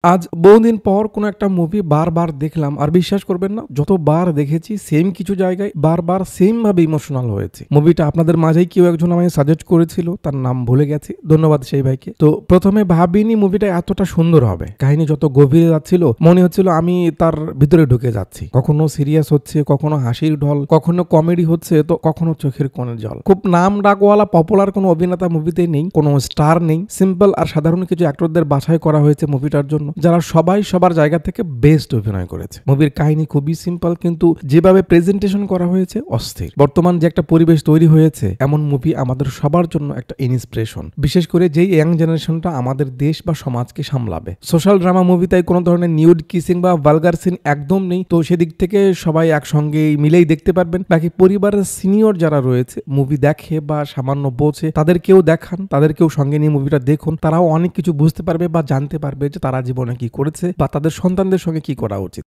আজ বহুদিন পর কোনো একটা মুভি বারবার দেখলাম আর বিশ্বাস করবেন না, যতবার দেখেছি সেম কিছু জায়গায় বারবার সেম ভাবে ইমোশনাল হয়েছে। মুভিটা আপনাদের মাঝেই কেউ একজন আমায় সাজেস্ট করেছিল, তার নাম ভুলে গেছি, ধন্যবাদ সেই ভাইকে। তো প্রথমে ভাবিনি মুভিটা এতটা সুন্দর হবে। কাহিনী যত গভীরে যাচ্ছিল মনে হচ্ছিল আমি তার ভিতরে ঢুকে যাচ্ছি। কখনো সিরিয়াস হচ্ছে, কখনো হাসির ঢল, কখনো কমেডি হচ্ছে, তো কখনো চোখের কোণের জল। খুব নাম ডাকওয়ালা পপুলার কোনো অভিনেতা মুভিতে নেই, কোনো স্টার নেই, সিম্পল আর সাধারণ কিছু অ্যাক্টরদের বাছাই করা হয়েছে মুভিটার জন্য, যারা সবাই সবার জায়গা থেকে বেস্ট অভিনয় করেছে। মুভির কাহিনী খুবই সিম্পল, কিন্তু যেভাবে প্রেজেন্টেশন করা হয়েছে অস্থির। বর্তমান যে একটা পরিবেশ তৈরি হয়েছে, এমন মুভি আমাদের সবার জন্য একটা ইন্সপিরেশন, বিশেষ করে যেই ইয়াং জেনারেশনটা আমাদের দেশ বা সমাজকে সামলাবে। সোশ্যাল ড্রামা মুভি, তাই কোনো ধরনের নিউড কিসিং বা ভালগার সিন একদম নেই। তো সেদিক থেকে সবাই একসঙ্গে মিলেই দেখতে পারবেন। বাকি পরিবারের সিনিয়র যারা রয়েছে, মুভি দেখে বা সামান্য বোঝে, তাদেরকেও দেখান, তাদেরকেও সঙ্গে নিয়ে মুভিটা দেখুন। তারাও অনেক কিছু বুঝতে পারবে বা জানতে পারবে যে তারা জীবনে কি করেছে বা তাদের সন্তানদের সঙ্গে কি করা উচিত।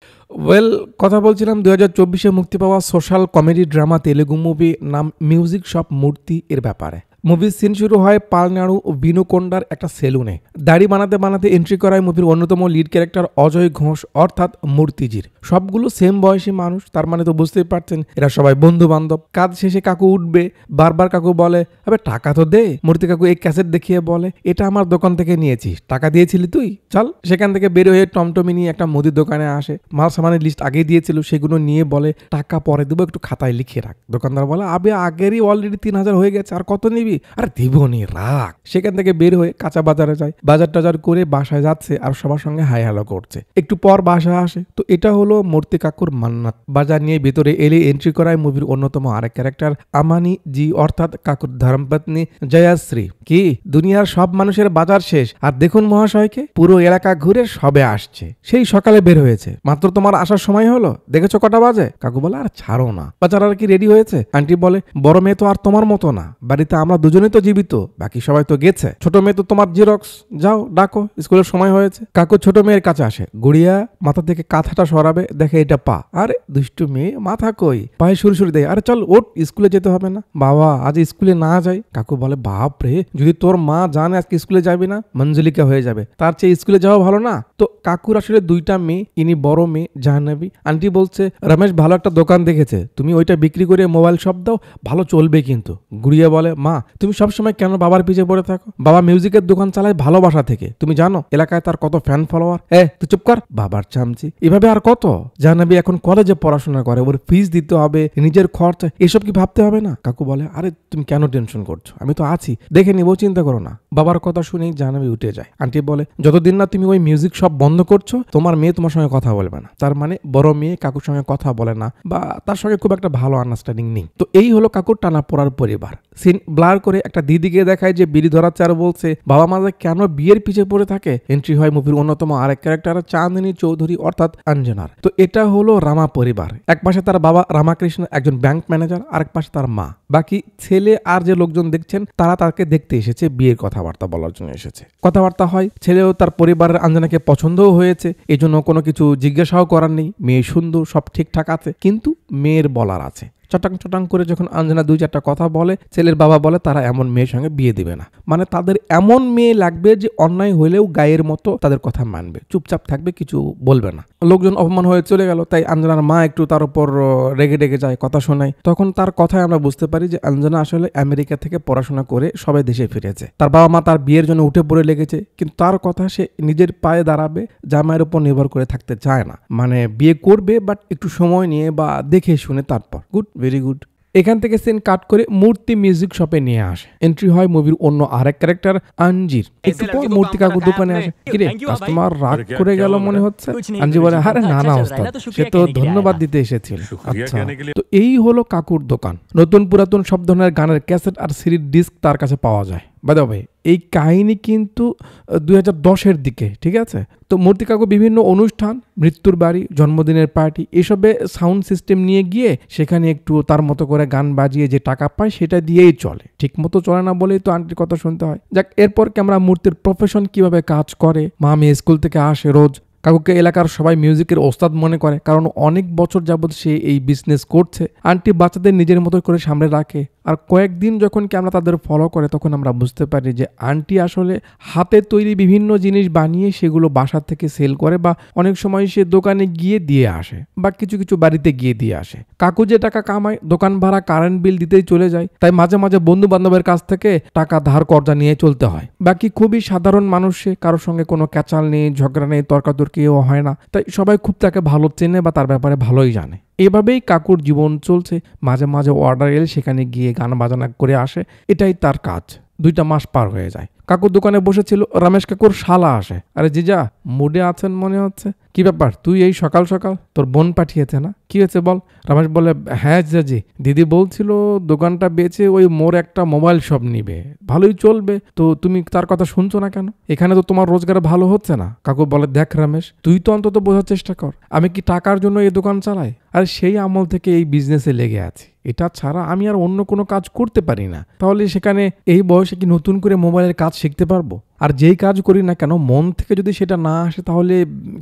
কথা বলছিলাম 2024-এ মুক্তি পাওয়া social comedy drama Telugu movie নাম মিউজিক শপ মূর্তি এর ব্যাপারে। মুভির সিন শুরু হয় পালনাড়ু ও বিনুকোন্ডার একটা সেলুনে। দাড়ি বানাতে বানাতে এন্ট্রি করায় মুভির অন্যতম লিড ক্যারেক্টার অজয় ঘোষ অর্থাৎ মূর্তিজির। সবগুলো সেম বয়সী মানুষ, তার মানে তো বুঝতেই পারছেন এরা সবাই বন্ধু বান্ধব। কাজ শেষে কাকু উঠবে, বারবার কাকু বলে আবে টাকা তো দে। মূর্তি কাকু এই ক্যাসেট দেখিয়ে বলে এটা আমার দোকান থেকে নিয়েছিস, টাকা দিয়েছিলি তুই, চল। সেখান থেকে বের হয়ে টমটমি নিয়ে একটা মুদির দোকানে আসে। মাল সামানের লিস্ট আগেই দিয়েছিল, সেগুলো নিয়ে বলে টাকা পরে দেবো, একটু খাতায় লিখে রাখ। দোকানদার বলে আবে আগেরই অলরেডি 3000 হয়ে গেছে, আর কত নিবি? আরে দিবনি, রাখ। সেখান থেকে বের হয়ে কাঁচা বাজারে যায়, বাজার টাজার করে বাসায় যাচ্ছে আর সবার সঙ্গে হাই হ্যালো করছে। একটু পর বাসায় আসে, তো এটা হলো মূর্তি কাকুর মান্নাত। বাজার নিয়ে ভেতরে এলে এন্ট্রি করায় মুভির অন্যতম আরেক ক্যারেক্টার আমানি জি অর্থাৎ কাকুর ধর্মপত্নী জয়াশ্রী। কি দুনিয়ার সব মানুষের বাজার শেষ, আর দেখুন মহাশয়কে পুরো এলাকা ঘুরে সবে আসছে, সেই সকালে বের হয়েছে, মাত্র তোমার আসার সময় হলো, দেখেছো কটা বাজে? কাকু বলে আর ছাড়ো না, বাজার আর কি রেডি হয়েছে? আন্টি বলে বড় মেয়ে তো আর তোমার মতো না, বাড়িতে আমরা দুজনে তো জীবিত, বাকি সবাই তো গেছে। ছোট মেয়ে তো তোমার জিরক্স, যাও ডাকো, স্কুলের সময় হয়েছে। কাকু ছোট মেয়ের কাছে আসে, গুড়িয়া মাথা থেকে কাঁথাটা সরাবে, দেখে এটা পা। আরে দুষ্টু মেয়ে, মাথা কই? পায়ে সুরসুরি দেয়, আরে চল ওঠ, স্কুলে যেতে হবে না। বাবা আজ স্কুলে না যাই? কাকু বলে বাপ রে, যদি তোর মা জানে আজকে স্কুলে যাবি না, মঞ্জলিকা হয়ে যাবে, তার চেয়ে স্কুলে যাওয়া ভালো না? তো কাকুর আসলে দুইটা মেয়ে, ইনি বড় মেয়ে জাহ্নবী। আন্টি বলছে রমেশ ভালো একটা দোকান দেখেছে, তুমি ওইটা বিক্রি করে মোবাইল শপ দাও, ভালো চলবে কিন্তু। গুড়িয়া বলে মা তুমি সবসময় কেন বাবার পিছে পড়ে থাকো? বাবা মিউজিকের দোকান চালায় ভালোবাসা থেকে, তুমি জানো এলাকায় তার কত ফ্যান ফলোয়ার? তুই চুপ কর, বাবার চামচি। এভাবে আর কত? জাহ্নবী এখন কলেজে পড়াশোনা করে, ওর ফিস দিতে হবে, নিজের খরচ, এসব কি ভাবতে হবে না? কাকু বলে আরে তুমি কেন টেনশন করছো, আমি তো আছি, দেখে নিবো, চিন্তা করো না। বাবার কথা শুনেই জাহ্নবী উঠে যায়। আন্টি বলে যতদিন না তুমি ওই মিউজিক শপ বন্ধ করছো, তোমার মেয়ে তোমার সঙ্গে কথা বলবে না। তার মানে বড় মেয়ে কাকুর সঙ্গে কথা বলে না বা তার সঙ্গে খুব একটা ভালো আন্ডারস্ট্যান্ডিং নেই। তো এই হলো কাকুর টানা পড়ার পরিবার। সিন ব্লার করে একটা দিদিকে দেখায় যে বিড়ি ধরাচ্ছে আর বলছে বাবা মা কেন বিয়ের পিছে পড়ে থাকে। এন্ট্রি হয় মুভির অন্যতম আরেক ক্যারেক্টার চাঁদনী চৌধুরী অর্থাৎ অঞ্জনার। তো এটা হলো রামা পরিবার। এক পাশে তার বাবা রামাকৃষ্ণ একজন ব্যাংক ম্যানেজার, আরেক পাশে তার মা। বাকি ছেলে আর যে লোকজন দেখছেন তারা তাকে দেখতে এসেছে, বিয়ের কথাবার্তা বলার জন্য এসেছে। কথাবার্তা হয়, ছেলেও তার পরিবারের অঞ্জনাকে পছন্দও হয়েছে, এই জন্য কোনো কিছু জিজ্ঞাসাও করার নেই। মেয়ে সুন্দর, সব ঠিকঠাক আছে, কিন্তু মেয়ের বলার আছে। চটাং চটাং করে যখন অঞ্জনা 2-4টা কথা বলে, ছেলের বাবা বলে তারা এমন মেয়ের সঙ্গে বিয়ে দিবে না, মানে তাদের এমন মেয়ে লাগবে যে অন্যায় হলেও গায়ের মতো তাদের কথা মানবে, চুপচাপ থাকবে, কিছু বলবে না। লোকজন অপমান হয়ে চলে গেল, তাই অঞ্জনার মা একটু তার উপর রেগে ডেগে যায়, কথা শোনায়। তখন তার কথায় আমরা বুঝতে পারি যে অঞ্জনা আসলে আমেরিকা থেকে পড়াশোনা করে সবাই দেশে ফিরেছে। তার বাবা মা তার বিয়ের জন্য উঠে পড়ে লেগেছে, কিন্তু তার কথা সে নিজের পায়ে দাঁড়াবে, জামাইয়ের উপর নির্ভর করে থাকতে চায় না। মানে বিয়ে করবে বাট একটু সময় নিয়ে বা দেখে শুনে তারপর। Good, very good. এখান থেকে সিন কাট করে মূর্তি মিউজিক শপে নিয়ে আসে। এন্ট্রি হয় মুভির অন্য আরেক ক্যারেক্টার আঞ্জির। একটু পর মূর্তি কাকুর দোকানে আসে। কিরে কাস্টমার রাগ করে গেল মনে হচ্ছে? আঞ্জি বলে আরে না না ওস্তাদ, সে তো ধন্যবাদ দিতে এসেছিল। আচ্ছা, তো এই হলো কাকুর দোকান। নতুন পুরাতন সব ধরনের গানের ক্যাসেট আর সিডির ডিস্ক তার কাছে পাওয়া যায়। বাই দ্য ওয়ে, এই কাহিনী কিন্তু 2010-এর দিকে, ঠিক আছে? তো মূর্তি কাকু বিভিন্ন অনুষ্ঠান, মৃত্যুর বাড়ি, জন্মদিনের পার্টি, এসবে সাউন্ড সিস্টেম নিয়ে গিয়ে সেখানে একটু তার মতো করে গান বাজিয়ে যে টাকা পায় সেটা দিয়েই চলে। ঠিক মতো চলে না বলেই তো আন্টির কথা শুনতে হয়। যাক, এরপর ক্যামেরা মূর্তির প্রফেশন কিভাবে কাজ করে। মা মেয়ে স্কুল থেকে আসে রোজ, কাকুকে এলাকার সবাই মিউজিকের ওস্তাদ মনে করে, কারণ অনেক বছর যাবৎ সে এই বিজনেস করছে। আন্টি বাচ্চাদের নিজের মতো করে সামনে রাখে, আর কয়েকদিন যখন কি আমরা তাদের ফলো করে তখন আমরা বুঝতে পারি যে আন্টি আসলে হাতে তৈরি বিভিন্ন জিনিস বানিয়ে সেগুলো বাসা থেকে সেল করে, বা অনেক সময় সে দোকানে গিয়ে দিয়ে আসে, বা কিছু কিছু বাড়িতে গিয়ে দিয়ে আসে। কাকু যে টাকা কামায় দোকান ভাড়া কারেন্ট বিল দিতেই চলে যায়, তাই মাঝে মাঝে বন্ধু বান্ধবের কাছ থেকে টাকা ধার কর্জা নিয়ে চলতে হয়। বাকি খুবই সাধারণ মানুষ, সে কারোর সঙ্গে কোনো ক্যাচাল নেই, ঝগড়া নেই, তর্কাতর্কিও হয় না, তাই সবাই খুব তাকে ভালো চেনে বা তার ব্যাপারে ভালোই জানে। এভাবেই কাকুর জীবন চলছে। মাঝে মাঝে অর্ডার এলে সেখানে গিয়ে গান বাজনা করে আসে, এটাই তার কাজ। 2টা মাস পার হয়ে যায়। কাকুর দোকানে বসেছিল, রমেশ কাকুর শালা আসে। আরে জিজা, মুডে আছেন মনে হচ্ছে, কি ব্যাপার তুই এই সকাল সকাল? তোর বোন পাঠিয়েছে না, কি হয়েছে বল? রমেশ বলে, হ্যাঁ জিজাজি, দিদি বলছিল দোকানটা বেচে ওই মোর একটা মোবাইল শপ নিবে, ভালোই চলবে, তো তুমি তার কথা শুনছো না কেন? এখানে তো তোমার রোজগার ভালো হচ্ছে না। কাকু বলে, দেখ রমেশ, তুই তো অন্তত বোঝার চেষ্টা কর, আমি কি টাকার জন্য এই দোকান চালাই? আর সেই আমল থেকে এই বিজনেসে লেগে আছি, এটা ছাড়া আমি আর অন্য কোনো কাজ করতে পারি না। তাহলে সেখানে এই বয়সে কি নতুন করে মোবাইলের কাজ শিখতে পারবো? আর যেই কাজ করি না কেন মন থেকে যদি সেটা না আসে তাহলে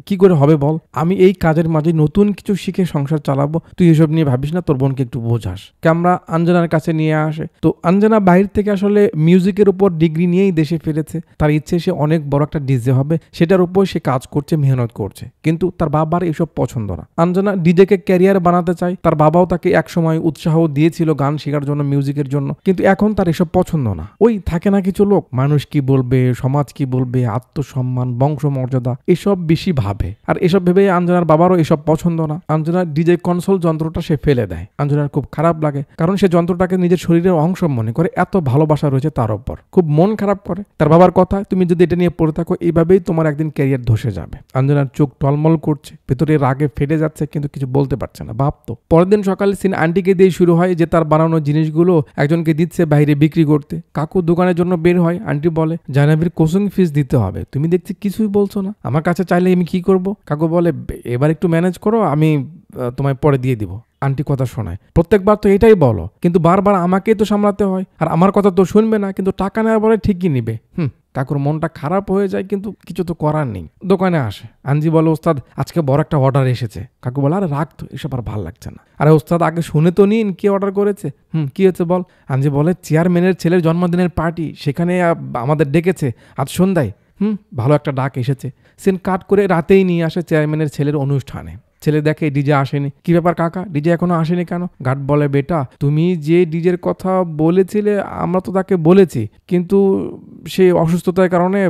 কি করে হবে বল? আমি এই কাজের মাঝে নতুন কিছু শিখে সংসার চালাবো, তুই এসব নিয়ে ভাবিস না, তোর বোনকে একটু বোঝাস। ক্যামেরা আঞ্জনার কাছে নিয়ে আসে। তো আঞ্জনা বাইরে থেকে আসলে মিউজিকের উপর ডিগ্রি নিয়েই দেশে ফিরেছে। তার ইচ্ছে সে অনেক বড় একটা ডিজে হবে, সেটার উপর সে কাজ করছে, মেহনত করছে, কিন্তু তার বাবার এসব পছন্দ না। আঞ্জনা ডিজেকে ক্যারিয়ার বানাতে চায়। তার বাবাও তাকে একসময় উৎসাহ দিয়েছিল গান শেখার জন্য, মিউজিকের জন্য, কিন্তু এখন তার এসব পছন্দ না। ওই থাকে না কিছু লোক, মানুষ কি বলবে, সমাজ কি বলবে, আত্মসম্মান, বংশমর্যাদা, এসব বেশি ভাবে। আর এসব ভেবে আঞ্জনার বাবারও এসব পছন্দ না। আঞ্জনা ডিজে কনসোল যন্ত্রটা সে ফেলে দেয়। আঞ্জনার খুব খারাপ লাগে, কারণ সে যন্ত্রটাকে নিজের শরীরের অংশ মনে করে, এত ভালোবাসা রয়েছে তার উপর। খুব মন খারাপ করে। তার বাবার কথা, তুমি যদি এটা নিয়ে পড়ে থাকো এইভাবেই তোমার একদিন ক্যারিয়ার ধসে যাবে। আঞ্জনার চোখ টলমল করছে, ভেতরে রাগে ফেটে যাচ্ছে, কিন্তু কিছু বলতে পারছে না। ভাবতো পরের দিন সকালে সিন আন্টিকে দিয়ে শুরু হয়, যে তার বানানো জিনিসগুলো একজনকে দিচ্ছে বাইরে বিক্রি করতে। কাকু দোকানের জন্য বের হয়। আন্টি বলে, জাহ্নবীর কোচিং ফিস দিতে হবে, তুমি দেখছি কিছুই বলছো না, আমার কাছে চাইলে আমি কি করব? কাকু বলে, এবার একটু ম্যানেজ করো, আমি তোমায় পরে দিয়ে দিব। আন্টি কথা শোনায়, প্রত্যেকবার তো এটাই বলো, কিন্তু বারবার আমাকেই তো সামলাতে হয়, আর আমার কথা তো শুনবে না, কিন্তু টাকা নেওয়ার পরে ঠিকই নিবে। কাকুর মনটা খারাপ হয়ে যায়, কিন্তু কিছু তো করার নেই। দোকানে আসে। আঞ্জি বলে, ওস্তাদ আজকে বড় একটা অর্ডার এসেছে। কাকু বলে, আরে রাখ তো, এসব আর ভাল লাগছে না। আরে ওস্তাদ আগে শুনে তো নিন কি অর্ডার করেছে। কি হয়েছে বল? আঞ্জি বলে, চেয়ারম্যানের ছেলের জন্মদিনের পার্টি, সেখানে আমাদের ডেকেছে আজ সন্ধ্যায়। ভালো একটা ডাক এসেছে। সিন কাট করে রাতেই নিয়ে আসে চেয়ারম্যানের ছেলের অনুষ্ঠানে। ছেলে দেখে ডিজে আসেনি। কি ব্যাপার কাকা, ডিজে এখনো আসেনি কেন? গার্ড বলে, বেটা তুমি যে ডিজের কথা বলেছিলে আমরা তো তাকে বলেছি, কিন্তু সে অসুস্থতার কারণে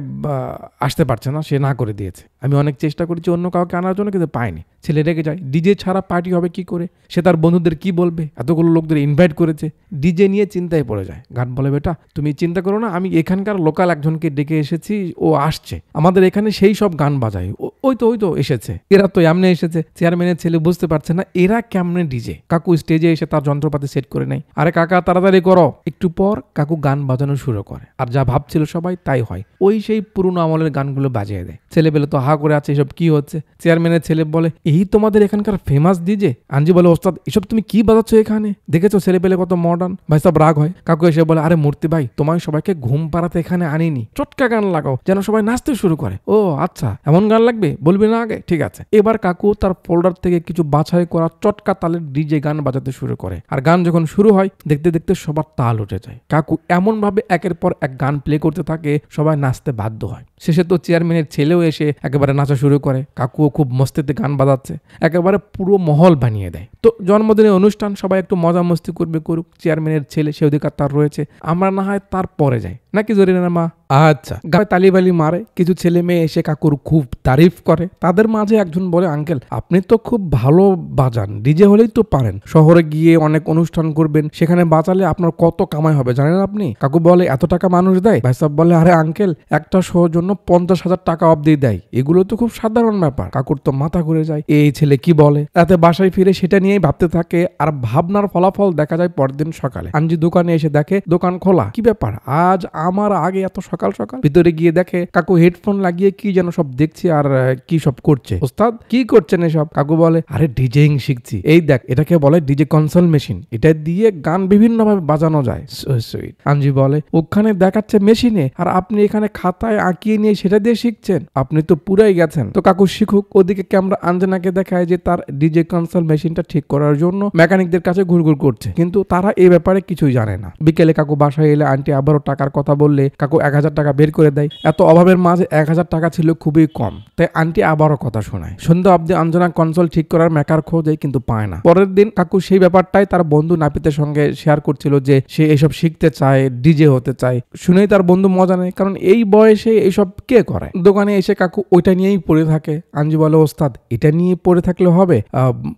আসতে পারছে না, সে না করে দিয়েছে। আমি অনেক চেষ্টা করেছি অন্য কাউকে আনার জন্য, কিন্তু পাইনি। ছেলে রেগে যায়, ডিজে ছাড়া পার্টি হবে কি করে? সে তার বন্ধুদের কি বলবে, এতগুলো লোকদের ইনভাইট করেছে। ডিজে নিয়ে চিন্তায় পড়ে যায়। গার্ড বলে, বেটা তুমি চিন্তা করো না, আমি এখানকার লোকাল একজনকে ডেকে এসেছি, ও আসছে, আমাদের এখানে সেই সব গান বাজায়, ওই তো এসেছে। এরা তো এমনি এসেছে। চেয়ারম্যানের ছেলে বুঝতে পারছে না এরা কেমনে ডিজে। কাকু স্টেজে এসে তার যন্ত্রপাতি সেট করে নেয়। আরে কাকা তাড়াতাড়ি করো। একটু পর কাকু গান বাজানো শুরু করে, আর যা ভাবছিল সবাই তাই হয়। ওই সেই পুরনো আমলের গানগুলো বাজিয়ে দেয়। ছেলেবেলে তো হা করে আছে, এসব কি হচ্ছে? চেয়ারম্যানের ছেলে বলে, এই তোমাদের এখানকার ফেমাস ডিজে? আঞ্জি বলে, ওস্তাদ এসব তুমি কি বাজাচ্ছ এখানে? দেখেছো ছেলেবেলে কত মডার্ন? ভাই সব রাগ হয়। কাকু এসে বলে, আরে মূর্তি ভাই, তোমায় সবাইকে ঘুম পাড়াতে এখানে আনিনি, চটকা গান লাগাও যেন সবাই নাচতে শুরু করে। ও আচ্ছা, এমন গান লাগবে, বলবি না আগে? ঠিক আছে। এবার কাকু তার ফোল্ডার থেকে কিছু বাছাই করা চটকা তালের ডিজে গান বাজাতে শুরু করে। আর গান যখন শুরু হয়, দেখতে দেখতে সবার তাল উঠে যায়। কাকু এমন ভাবে একের পর এক গান প্লে করতে থাকে, সবাই নাচতে বাধ্য হয়। শেষে তো চেয়ারম্যানের ছেলেও এসে একেবারে নাচা শুরু করে। কাকুও খুব মস্তিতে গান বাজাচ্ছে, একেবারে পুরো মহল বানিয়ে দেয়। তো জন্মদিনের অনুষ্ঠান, সবাই একটু মজা মস্তি করবে, করুক। চেয়ারম্যানের ছেলে সে অধিকার তার রয়েছে, আমরা না হয় তার পরে যাই নাকি, জরিনা মা? আচ্ছা। গায়ে তালিবালি মারে। কিছু ছেলে মেয়ে এসে কাকুর খুব তারিফ করে। তাদের মাঝে একজন বলে, আঙ্কেল আপনি তো খুব ভালো বাজান, ডিজে হলেই তো পারেন, শহরে গিয়ে অনেক অনুষ্ঠান করবেন, সেখানে বাজালে আপনার কত কামাই হবে জানেন আপনি? কাকু বলে, এত টাকা মানুষ দেয়? ভাই সাহেব বলে, আরে আঙ্কেল একটা শোর জন্য 50,000 টাকা অব্দি দেয়, এগুলো তো খুব সাধারণ ব্যাপার। কাকুর তো মাথা ঘুরে যায়, এই ছেলে কি বলে। রাতে বাসায় ফিরে সেটা নিয়েই ভাবতে থাকে, আর ভাবনার ফলাফল দেখা যায় পরদিন সকালে। আঞ্জি দোকানে এসে দেখে দোকান খোলা। কি ব্যাপার, আজ আমার আগে এত সকাল সকাল। ভিতরে গিয়ে দেখে কাকু হেডফোন লাগিয়ে কি যেন সব দেখছে আর কি সব করছে। ওস্তাদ কি করছেন এসব? কাকু বলে আরে ডিজেইং শিখছি, এই দেখ এটাকে বলে ডিজে কনসোল মেশিন, এটা দিয়ে গান বিভিন্ন ভাবে বাজানো যায়। সুইট। আঞ্জি বলে ওখানে দেখাচ্ছে মেশিনে আর আপনি এখানে খাতায় আঁকিয়ে নিয়ে সেটা দিয়ে শিখছেন, আপনি তো পুরাই গেছেন। তো কাকু শিখুক। ওদিকে ক্যামেরা আঞ্জনাকে দেখায় যে তার ডিজে কনসোল মেশিনটা ঠিক করার জন্য মেকানিকদের কাছে ঘুরঘুর করছে, কিন্তু তারা এই ব্যাপারে কিছুই জানে না। বিকেলে কাকু বাসায় এলে আন্টি আবারও টাকার কথা বললে কাকু 1000 টাকা বের করে দেয়। এত অভাবের মাঝে 1000 টাকা ছিল খুবই কম, তাই আন্টি আবারও কথা শোনায়। সন্ধ্যা অব্দি আঞ্জনা কনসোল ঠিক করার মেকার খোঁজে কিন্তু পায় না। পরের দিন কাকু সেই ব্যাপারটাই তার বন্ধু নাপিতের সঙ্গে শেয়ার করছিল যে সে এসব শিখতে চায়, ডিজে হতে চায়। শুনেই তার বন্ধু মজা নেয়, কারণ এই বয়সে এইসব কে করে। দোকানে এসে কাকু ওইটা নিয়েই পড়ে থাকে। আঞ্জু বলে ওস্তাদ এটা নিয়ে পড়ে থাকলে হবে?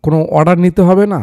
কোনো অর্ডার নিতে হবে না?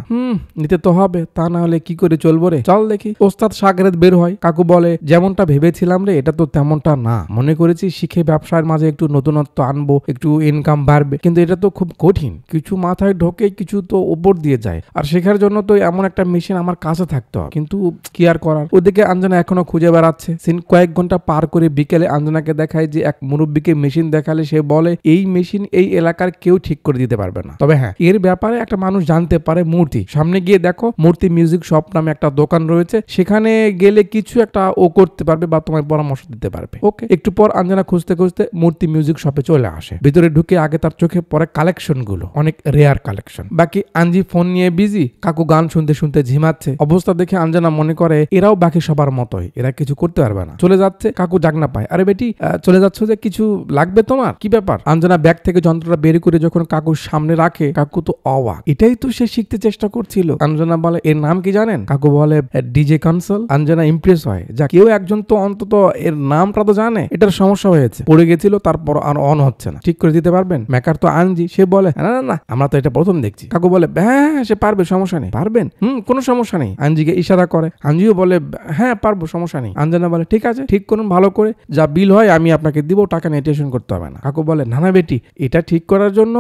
নিতে তো হবে, তা না হলে কি করে চলবো রে, চল দেখি। ওস্তাদ সাগরেত বের হয়। কাকু বলে যেমনটা ভেবেছিলাম রে এটা তো তেমনটা না, মনে করেছি শিখে ব্যবসার মাঝে একটু নতুনত্ব আনবো, একটু ইনকাম বাড়বে, কিন্তু এটা তো খুব কঠিন, কিছু মাথায় ঢোকে কিছু তো উপর দিয়ে যায়, আর শেখার জন্য তো এমন একটা মেশিন আমার কাছে থাকতে হবে, কিন্তু কি আর করার। ওদিকে আঞ্জনা এখনো খুঁজে বেড়াচ্ছে। সিন কয়েক ঘন্টা পার করে বিকেলে আঞ্জনাকে দেখায় যে এক মুরব্বীকে মেশিন দেখালে সে বলে এই মেশিন এই এলাকার কেউ ঠিক করে দিতে পারবে না, তবে হ্যাঁ এর ব্যাপারে একটা মানুষ জানতে পারে। মূর্তি, সামনে গিয়ে দেখো মূর্তি মিউজিক শপ নামে একটা দোকান রয়েছে, সেখানে গেলে কিছু একটা ও করতে পারবে বা তোমায় পরামর্শ দিতে পারবে। ওকে। একটু পর আঞ্জনা খুঁজতে খুঁজতে মূর্তি মিউজিক শপে চলে আসে। ভিতরে ঢুকে আগে তার চোখে পড়ে কালেকশন গুলো, অনেক রেয়ার কালেকশন। বাকি আঞ্জি ফোন নিয়ে বিজি, কাকু গান শুনতে শুনতে ঝিমাচ্ছে। অবস্থা দেখে আঞ্জনা মনে করে এরাও বাকি সবার মতোই, এরা কিছু করতে পারবে না। চলে যাচ্ছে, কাকু জাগনা পায়। আরে বেটি চলে যাচ্ছ যে, কিছু লাগবে তোমার? কি ব্যাপার? আঞ্জনা ব্যাগ থেকে যন্ত্রটা বের করে যখন কাকুর সামনে রাখে, কাকু তো অবাক, এটাই তো সে শিখতে চেষ্টা করছিল। আঞ্জনা বলে এর নাম কি জানেন? কাকু বলে ডিজে কনসোল। আঞ্জনা ইমপ্রেস হয়, যা কেউ একজন তো অন্তত এর নামটা তো জানে। এটার সমস্যা হয়েছে, পড়ে গেছিল, তারপর আর অন হচ্ছে না, ঠিক করে দিতে পারবেন? মেকার তো আনজি, সে বলে না না না আমরা তো এটা প্রথম দেখছি। কাকু বলে হ্যাঁ সে পারবে, সমস্যা নেই। পারবেন? কোনো সমস্যা নেই। আঞ্জিকে ইশারা করে, আঞ্জিও বলে হ্যাঁ পারবো, সমস্যা নেই। আঞ্জনা বলে ঠিক আছে, ঠিক করুন ভালো করে, যা বিল হয় আমি আপনাকে দিব, টাকা নিয়ে টেনশন করতে হবে না। কাকু বলে না না বেটি, এটা ঠিক করার জন্য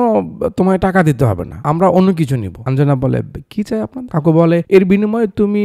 তোমায় টাকা দিতে হবে না, আমরা অন্য কিছু নিব। আঞ্জনা বলে কি চাই আপনার? কাকু বলে এর বিনিময়ে তুমি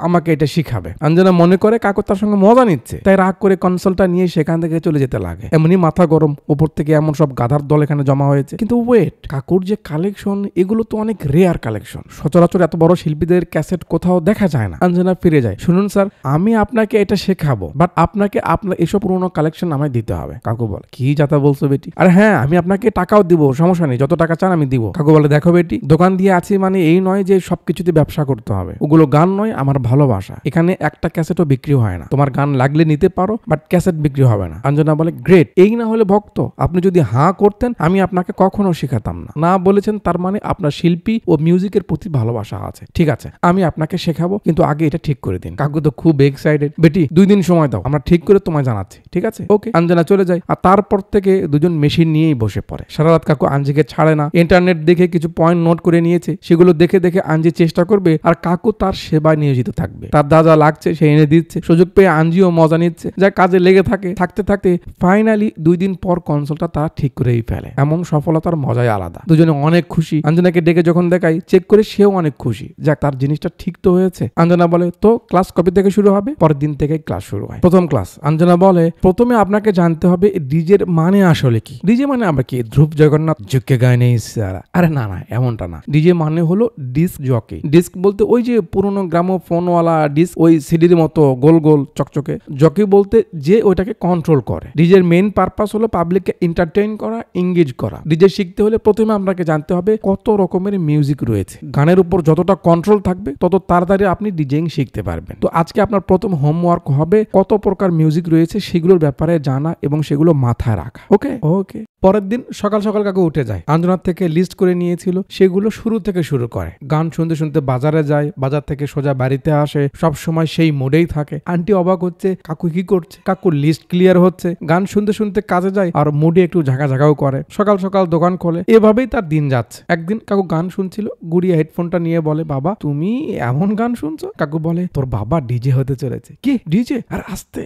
আমাকে এটা শিখাবে। আঞ্জনা মনে করে কাকু তার সঙ্গে মজা নিচ্ছে, তাই রাগ করে কনসোলটা নিয়ে সেখান থেকে চলে যেতে লাগে। এমনি মাথা গরম, উপর থেকে এমন সব গাধার দল এখানে জমা হয়েছে। কিন্তু ওয়েট, কাকুর যে কালেকশন, এগুলো তো অনেক রেয়ার কালেকশন, সচরাচর এত বড় শিল্পীদের ক্যাসেট কোথাও দেখা যায় না। আঞ্জনা ফিরে যায়। শুনুন স্যার, আমি আপনাকে এটা শেখাবো, বাট আপনাকে আপনার এসব পুরোনো কালেকশন আমায় দিতে হবে। কাকু বলে কি যাতা বলছো বেটি? আরে হ্যাঁ আমি আপনাকে টাকাও দিব, সমস্যা নেই, যত টাকা চান আমি দিব। কাকু বলে দেখো বেটি, দোকান দিয়ে আছি মানে এই নয় যে সবকিছুতে ব্যবসা করতে হবে, ওগুলো গান নয়, আমার ভালোবাসা। এখানে একটা ক্যাসেটও বিক্রি হয় না, তোমার গান লাগলে নিতে পারো, বাট ক্যাসেট বিক্রি হবে না। আঞ্জনা বলে গ্রেট, এই না হলে ভক্ত, আপনি যদি হাঁ করতেন আমি আপনাকে কখনো শেখাতাম না। না বলেছেন তার মানে আপনার শিল্পী ও মিউজিকের প্রতি ভালোবাসা আছে। ঠিক আছে আমি আপনাকে শেখাবো, কিন্তু আগে এটা ঠিক করে দিন। কাকু তো খুব এক্সাইটেড, বেটি 2 দিন সময় দাও, আমরা ঠিক করে তোমায় জানাচ্ছি। ঠিক আছে ওকে। আঞ্জনা চলে যায়, আর তারপর থেকে দুজন মেশিন নিয়েই বসে পড়ে। সারা রাত কাকু আঞ্জিকে ছাড়ে না। ইন্টারনেট দেখে কিছু পয়েন্ট নোট করে নিয়েছে, সেগুলো দেখে দেখে আঞ্জি চেষ্টা করবে, আর কাকু তার সেবায় নিয়োজিত থাকবে। তার যা লাগছে সে এনে দিচ্ছে, সুযোগ পেয়ে আঞ্জিও মজা নিচ্ছে, যা কাজে লেগে থাকে। থাকতে থাকতে ফাইনালি 2 দিন পর কনসোলটা তারা ঠিক করেই ফেলে। এমন সফলতার মজাই আলাদা, দুজনে অনেক খুশি। আঞ্জনাকে ডেকে যখন দেখাই, চেক করে সেও অনেক খুশি, যাক তার জিনিসটা ঠিক তো হয়েছে। আঞ্জনা বলে তো ক্লাস কবে থেকে শুরু হবে? পরের দিন থেকে ক্লাস শুরু হয়। প্রথম ক্লাস। আঞ্জনা বলে প্রথমে আপনাকে জানতে হবে ডিজের মানে আসলে কি। ডিজে মানে আমরা কি ধ্রুব জগন্নাথ ঝুঁকে গায় নেই সারা? আরে না না এমনটা না, ডিজে মানে হলো ডিস্ক জকি। ডিস্ক বলতে ওই যে পুরোনো গ্রামোফোনওয়ালা ডিস্ক, ওই সিডির মতো গোল গোল চকচকে। জকি বলতে যে ওইটাকে কন্ট্রোল করে। ডিজের মেইন পারপাস হলো পাবলিককে এন্টারটেইন করা, এঙ্গেজ করা। ডিজে শিখতে হলে প্রথমে আপনাকে জানতে হবে কত রকমের মিউজিক রয়েছে। গানের উপর যতটা কন্ট্রোল থাকবে তত তাড়াতাড়ি আপনি ডিজেইং শিখতে পারবেন। তো আজকে আপনার প্রথম হোমওয়ার্ক হবে কত প্রকার মিউজিক রয়েছে সেগুলোর ব্যাপারে জানা এবং সেগুলো মাথায় রাখা। ওকে ওকে। পরের দিন সকাল সকাল কাকু উঠে যায়, আঞ্জনার থেকে লিস্ট করে নিয়েছিল সেগুলো শুরু থেকে শুরু করে। গান শুনতে শুনতে বাজারে যায়, বাজার থেকে সোজা বাড়িতে আসে, সব সময় সেই মোডেই থাকে। আন্টি অবাক হচ্ছে কাকু কি করছে, কাকুর লিস্ট ক্লিয়ার হচ্ছে, গান শুনতে শুনতে কাজে যায় আর মুডে একটু ঝাঁকাও করে। সকাল সকাল দোকান খোলে, এভাবেই তার দিন যাচ্ছে। একদিন কাকু গান শুনছিল, গুড়িয়া হেডফোনটা নিয়ে বলে বাবা তুমি এমন গান শুনছো? কাকু বলে তোর বাবা ডিজে হতে চলেছে। কি ডিজে? আর আসতে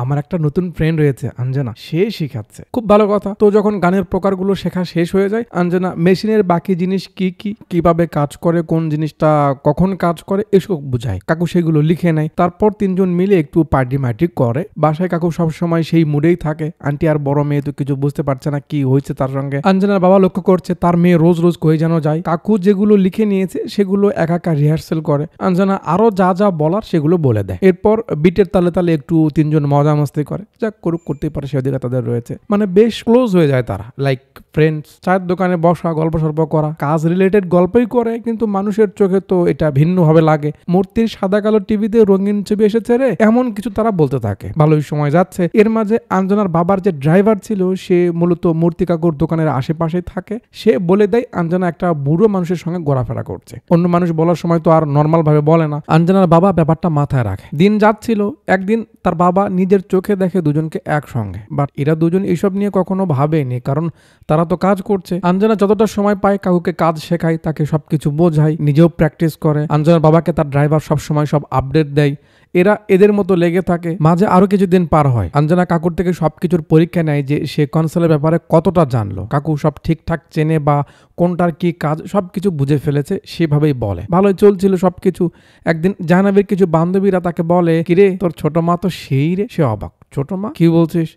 আমার একটা নতুন ফ্রেন্ড রয়েছে আঞ্জনা, সে শিখাচ্ছে। খুব ভালো কথা। তো যখন গানের প্রকারগুলো শেখা শেষ হয়ে যায়, আঞ্জনা মেশিনের বাকি জিনিস কি কি কিভাবে কাজ করে, কোন জিনিসটা কখন কাজ করে এসব বুঝায়। কাকু সেগুলো লিখে নেয়। তারপর 3 জন মিলে একটু পার্টি মার্টি করে। বাসায় কাকু সবসময় সেই মুডেই থাকে। আন্টি আর বড় মেয়ে তো কিছু বুঝতে পারছে না কি হয়েছে তার সঙ্গে। আঞ্জনার বাবা লক্ষ্য করছে তার মেয়ে রোজ রোজ কই যেন যায়। কাকু যেগুলো লিখে নিয়েছে সেগুলো একা রিহার্সেল করে। আঞ্জনা আরো যা যা বলার সেগুলো বলে দেয়। এরপর বিটের তালে তালে একটু তিনজন মজা মস্তি করে, যা করুক করতেই পারে, সেদিকে তাদের রয়েছে। মানে বেশ ক্লোজ হয়ে যায় তারা, লাইক ফ্রেন্ডস। চায়ের দোকানে বসা, গল্প সল্প করা, কাজ রিলেটেড গল্পই করে, কিন্তু মানুষের চোখে তো এটা ভিন্নভাবে লাগে। মূর্তির সাদা কালো টিভিতে রঙিন ছবি এসেছে রে, এমন কিছু তারা বলতে থাকে। ভালোই সময় যাচ্ছে। এর মাঝে আঞ্জনার বাবার যে ড্রাইভার ছিল সে মূলত মূর্তি কাকুর দোকানের আশেপাশে থাকে। সে বলে দেয় আঞ্জনা একটা বুড়ো মানুষের সঙ্গে ঘোরাফেরা করছে। অন্য মানুষ বলার সময় তো আর নর্মাল ভাবে বলে না। আঞ্জনার বাবা ব্যাপারটা মাথায় রাখে। দিন যাচ্ছিল, একদিন তার বাবা নিজের চোখে দেখে দুজনকে একসঙ্গে। বাট এরা দুজন এইসব নিয়ে কখনো ভাবেনি, কারণ তারা তো কাজ করছে। আঞ্জনা যতটা সময় পায় কাকুকে কাজ শেখায়, তাকে সবকিছু বোঝায়, নিজেও প্র্যাকটিস করে। আঞ্জনার বাবাকে তার ড্রাইভার সবসময় সব আপডেট দেয়। এরা এদের মতো লেগে থাকে। মাঝে আরো কিছুদিন পার হয়। আঞ্জনা কাকুর থেকে সবকিছুর পরীক্ষা নেয় যে সে কনসালের ব্যাপারে কতটা জানলো। কাকু সব ঠিকঠাক চেনে বা কোনটার কি কাজ সবকিছু বুঝে ফেলেছে, সেভাবেই বলে। ভালোই চলছিল সবকিছু। একদিন জাহ্নবীর কিছু বান্ধবীরা তাকে বলে, কিরে তোর ছোট মা তো সেই রে। সে অবাক, ছোট মা কি বলছিস?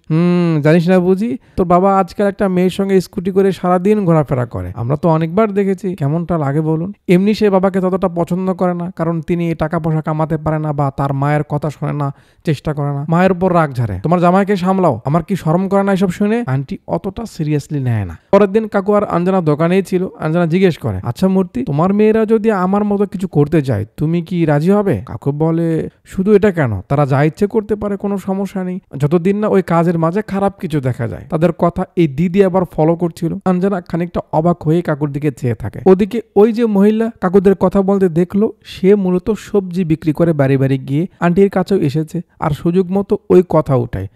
জানিস না বুঝি, তোর বাবা আজকাল একটা মেয়ের সঙ্গে স্কুটি করে সারাদিন ঘোরাফেরা করে। আমরা তো অনেকবার দেখেছি, কেমনটা লাগে বলুন? এমনি সে বাবাকে ততটা পছন্দ করে না, কারণ তিনি টাকা পয়সা কামাতে পারে না বা তার মায়ের কথা শোনে না, চেষ্টা করে না, মায়ের উপর রাগ ঝাড়ে। তোমার জামাইকে সামলাও, আমার কি শরম করে না এসব শুনে? আন্টি অতটা সিরিয়াসলি নেয় না। পরের দিন কাকু আর আঞ্জনা দোকানেই ছিল। আঞ্জনা জিজ্ঞেস করে, আচ্ছা মূর্তি, তোমার মেয়েরা যদি আমার মতো কিছু করতে চায় তুমি কি রাজি হবে? কাকু বলে, শুধু এটা কেন, তারা যা ইচ্ছে করতে পারে, কোনো সমস্যা নেই, যতদিন না ওই কাজের মাঝে খারাপ কিছু দেখা যায়। তাদের কথা এই দিদি আবার ফলো করছিল। আঞ্জনা খানিকটা অবাক হয়ে কাকুর দিকে চেয়ে থাকে। ওদিকে ওই যে মহিলা কাকুদের কথা বলতে দেখলো, সে মূলত সবজি বিক্রি করে বাড়ি বাড়ি গিয়ে আন্টির কাছেও এসেছে আর সুযোগ মতো ওই কথা উঠায়,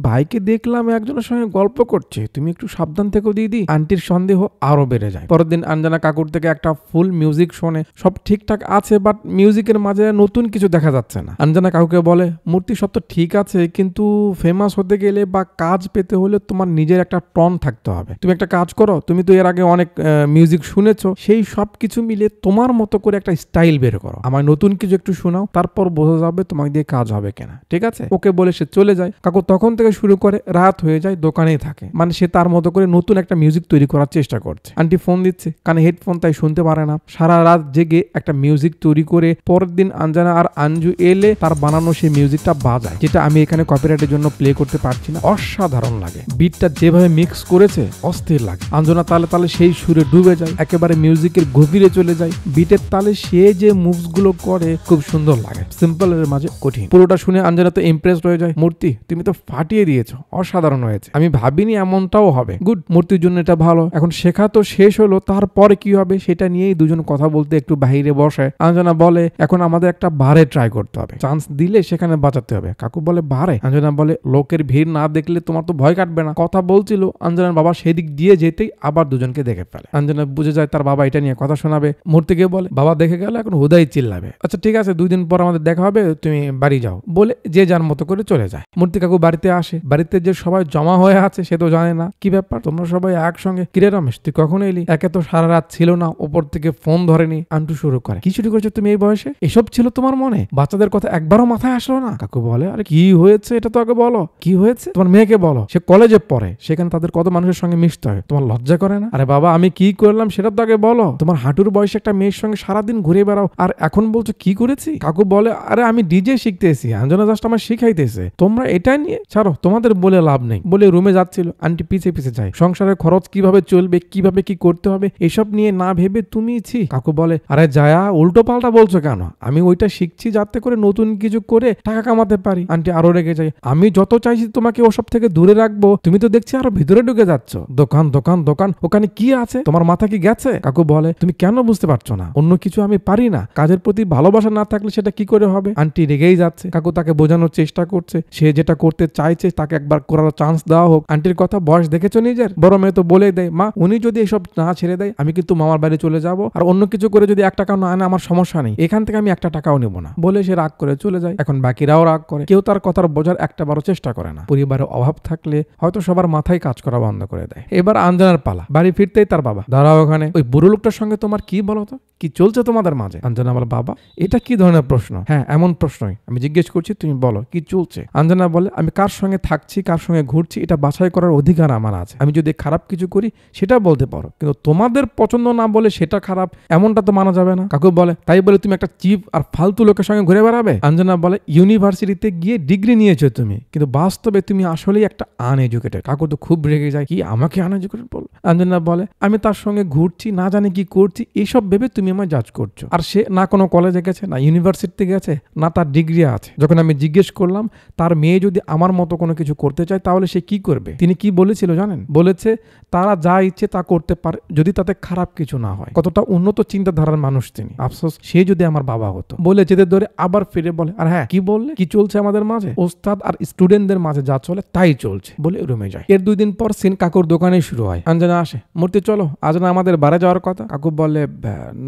ভাইকে দেখলাম একজনের সঙ্গে গল্প করছে, তুমি একটু সাবধান থেকো দিদি। আন্টির সন্দেহ আরো বেড়ে যায়। পরের দিন আঞ্জনা কাকুর থেকে একটা ফুল মিউজিক শোনে। সব ঠিকঠাক আছে, বাট মিউজিকের মাঝে নতুন কিছু দেখা যাচ্ছে না। আঞ্জনা কাকুকে বলে, মূর্তি সব তো ঠিক আছে, কিন্তু ফেমাস হতে গেলে বা কাজ পেতে হলে তোমার নিজের একটা টন থাকতে হবে। তুমি একটা কাজ করো, তুমি তো এর আগে অনেক মিউজিক শুনেছো, সেই সব কিছু মিলে তোমার মতো করে একটা স্টাইল বের করো, আমার নতুন কিছু একটু শোনাও, তারপর বোঝা যাবে তোমাকে দিয়ে কাজ হবে কিনা। ঠিক আছে? ওকে বলে সে চলে যায়। কাকু তখন থেকে শুরু করে রাত হয়ে যায়, দোকানেই থাকে। মানে সে তার মতো করে নতুন একটা মিউজিক তৈরি করার চেষ্টা করছে। আন্টি ফোন দিচ্ছে, কানে হেডফোন, তাই শুনতে পারে না। সারা রাত জেগে একটা মিউজিক তৈরি করে পরের দিন আঞ্জনা আর আঞ্জু এলে তার বানানো সেই মিউজিকটা বাজায়, যেটা আমি এখানে কপিরাইটের জন্য প্লে করতে পারছি না। অসাধারণ লাগে, বিটটা যেভাবে মিক্স করেছে অস্থির লাগে। আঞ্জনা তালে তালে সেই সুরে ডুবে যায়, একেবারে মিউজিকের গভীরে চলে যায়। বিটের তালে সে যে মুভস গুলো করে খুব সুন্দর লাগে, সিম্পলের মাঝে কঠিন। পুরোটা শুনে আঞ্জনা তো ইমপ্রেসড হয়ে যায়। মূর্তি, তুমি তো ফাটিয়ে দিয়েছো, অসাধারণ হয়েছে, আমি ভাবিনি এমনটাও হবে। গুড, মূর্তির জন্য এটা ভালো। এখন শেখা তো শেষ হলো, তারপরে কি হবে সেটা নিয়েই দুজন কথা বলতে একটু বাইরে বসে। আঞ্জনা বলে, এখন আমাদের একটা বারে ট্রাই করতে হবে, চান্স দিলে সেখানে বাঁচাতে হবে। কাকু বলে, বারে? আঞ্জনা বলে, লোকের ভিড় না দেখলে তোমার তো ভয় কাটবে না। কথা বলছিল, আঞ্জনার বাবা সেদিক দিয়ে যেতেই আবার দুজনকে দেখে ফেলে। আঞ্জনা বুঝে যায় তার বাবা এটা নিয়ে কথা শোনাবে। মূর্তিকে বলে, বাবা দেখে গেল, এখন হুদাই চিল্লাবে। আচ্ছা ঠিক আছে, 2 দিন পর আমাদের দেখা হবে, তুমি বাড়ি যাও, বলে যে যার মতো করে চলে যায়। মূর্তি কাকু বাড়িতে আসে। বাড়িতে যে সবাই জমা হয়ে আছে সে তো জানে না, কি ব্যাপার তোমরা সবাই একসঙ্গে? কিরে রমেশ, তুই কখন এলি? একে তো সারা রাত ছিল না, ওপর থেকে ফোন ধরেনি। আন্টু শুরু করে, কি শুরু করেছো তুমি এই বয়সে? এসব ছিল তোমার মনে? বাচ্চাদের কথা একবারও মাথায় আসলো না? কাকু বলে, আরে কি হয়েছে এটা তো আগে বলো, কি হয়েছে? তোমার মেয়েকে বলো, সে কলেজে পড়ে, সেখানে তাদের কত মানুষের সঙ্গে মিশতে হয়, তোমার লজ্জা করে না? আরে বাবা, আমি কি করলাম সেটা তো আগে বলো। তোমার হাঁটুর বয়সে একটা মেয়ের সঙ্গে সারাদিন ঘুরে বেড়াও, আর এখন বলছো কি করেছি? কাকু বলে, আরে আমি ডিজে শিখতেছি, আঞ্জনা জাস্ট আমার শিখাইতেছে, তোমরা এটা নিয়ে ছাড়ো, তোমাদের বলে লাভ নেই। বলে রুমে যাচ্ছিল, আন্টি পিছে পিছে যায়। সংসারের খরচ কিভাবে চলবে, কিভাবে কি করতে হবে এসব নিয়ে না ভেবে তুমি ছি। কাকু বলে, আরে জায়া, উল্টো পাল্টা বলছো কেন? আমি ওইটা শিখছি যাতে করে নতুন কিছু করে টাকা কামাতে পারি। আন্টি আরো রেগে যায়, আমি যত চাইছি তোমাকে ওসব থেকে দূরে রাখবো, তুমি তো দেখছি আরো ভিতরে ঢুকে যাচ্ছ। দোকান দোকান দোকান, ওখানে কি আছে? তোমার মাথা কি গেছে? কাকু বলে, তুমি কেন বুঝতে পারছো না? অন্য কিছু আমি পারি না, কাজের প্রতি ভালোবাসা না থাকলে সেটা কি করে হবে? আন্টি রেগেই যাচ্ছে। কাকু তাকে বোঝানোর চেষ্টা করছে, সে যেটা করতে চায় চাইছে তাকে একবার করার চান্স দেওয়া হোক। আন্টির কথা, বয়স দেখেছো নিজের? বড় মেয়ে তো বলেই দেয়, মা উনি যদি এসব না ছেড়ে দেয় আমি কিন্তু মামার বাড়ি চলে যাব, আর অন্য কিছু করে যদি 1 টাকা না আনে আমার সমস্যা নেই, এখান থেকে আমি 1 টাকাও নেব না বলে সে রাগ করে চলে যায়। এখন বাকিরাও রাগ করে, কেউ তার কথার বোঝার একটাবারও চেষ্টা করে না। পরিবারের অভাব থাকলে হয়তো সবার মাথায় কাজ করা বন্ধ করে দেয়। এবার আঞ্জনার পালা। বাড়ি ফিরতেই তার বাবা, দাঁড়াও ওখানে, ওই বুড়ো লোকটার সঙ্গে তোমার কি বলো তো, কি চলছে তোমাদের মাঝে? আঞ্জনা বলে, বাবা এটা কি ধরনের প্রশ্ন? হ্যাঁ এমন প্রশ্নই, আমি জিজ্ঞেস করছি, তুমি বলো কি চলছে। আঞ্জনা বলে, আমি কার সঙ্গে থাকছি কার সঙ্গে ঘুরছি এটা বাছাই করার অধিকার আমার আছে। আমি যদি খারাপ কিছু করি সেটা বলতে পারো, কিন্তু তোমাদের পছন্দ না বলে সেটা খারাপ এমনটা তো মানা যাবে না। কাকু বলে, তাই বলে তুমি একটা চিপ আর ফালতু লোকের সঙ্গে ঘুরে বেড়াবে? আঞ্জনা বলে, ইউনিভার্সিটিতে গিয়ে ডিগ্রি নিয়েছো তুমি, কিন্তু বাস্তবে তুমি আসলেই একটা আনএডুকেটেড। কাকু তো খুব রেগে যায়, কি আমাকে আনএডুকেটেড বল? আঞ্জনা বলে, আমি তার সঙ্গে ঘুরছি, না জানি কি করছি, এইসব ভেবে তুমি আমায় জাজ করছো। আর সে না কোনো কলেজে গেছে, না ইউনিভার্সিটিতে গেছে, না তার ডিগ্রি আছে। যখন আমি জিজ্ঞেস করলাম তার মেয়ে যদি আমার মতো কোনো কিছু করতে চায় তাহলে সে কি করবে, তিনি কি বলেছিল জানেন? বলেছে তারা যা ইচ্ছে তা করতে পারে যদি তাতে খারাপ কিছু না হয়। কতটা উন্নত চিন্তাধারার মানুষ তিনি। আফসোস সে যদি আমার বাবা হতো। বলে যেতে ধরে আবার ফিরে বলে, আর হ্যাঁ কি বললে, কি চলছে আমাদের মাঝে? ওস্তাদ আর স্টুডেন্টদের মাঝে যা চলে তাই চলছে বলে রুমে যায়। এর 2 দিন পর সিন কাকুর দোকানে শুরু হয়। আঞ্জনা আসে, মূর্তি চলো আজ না আমাদের বাড়ি যাওয়ার কথা। কাকু বলে,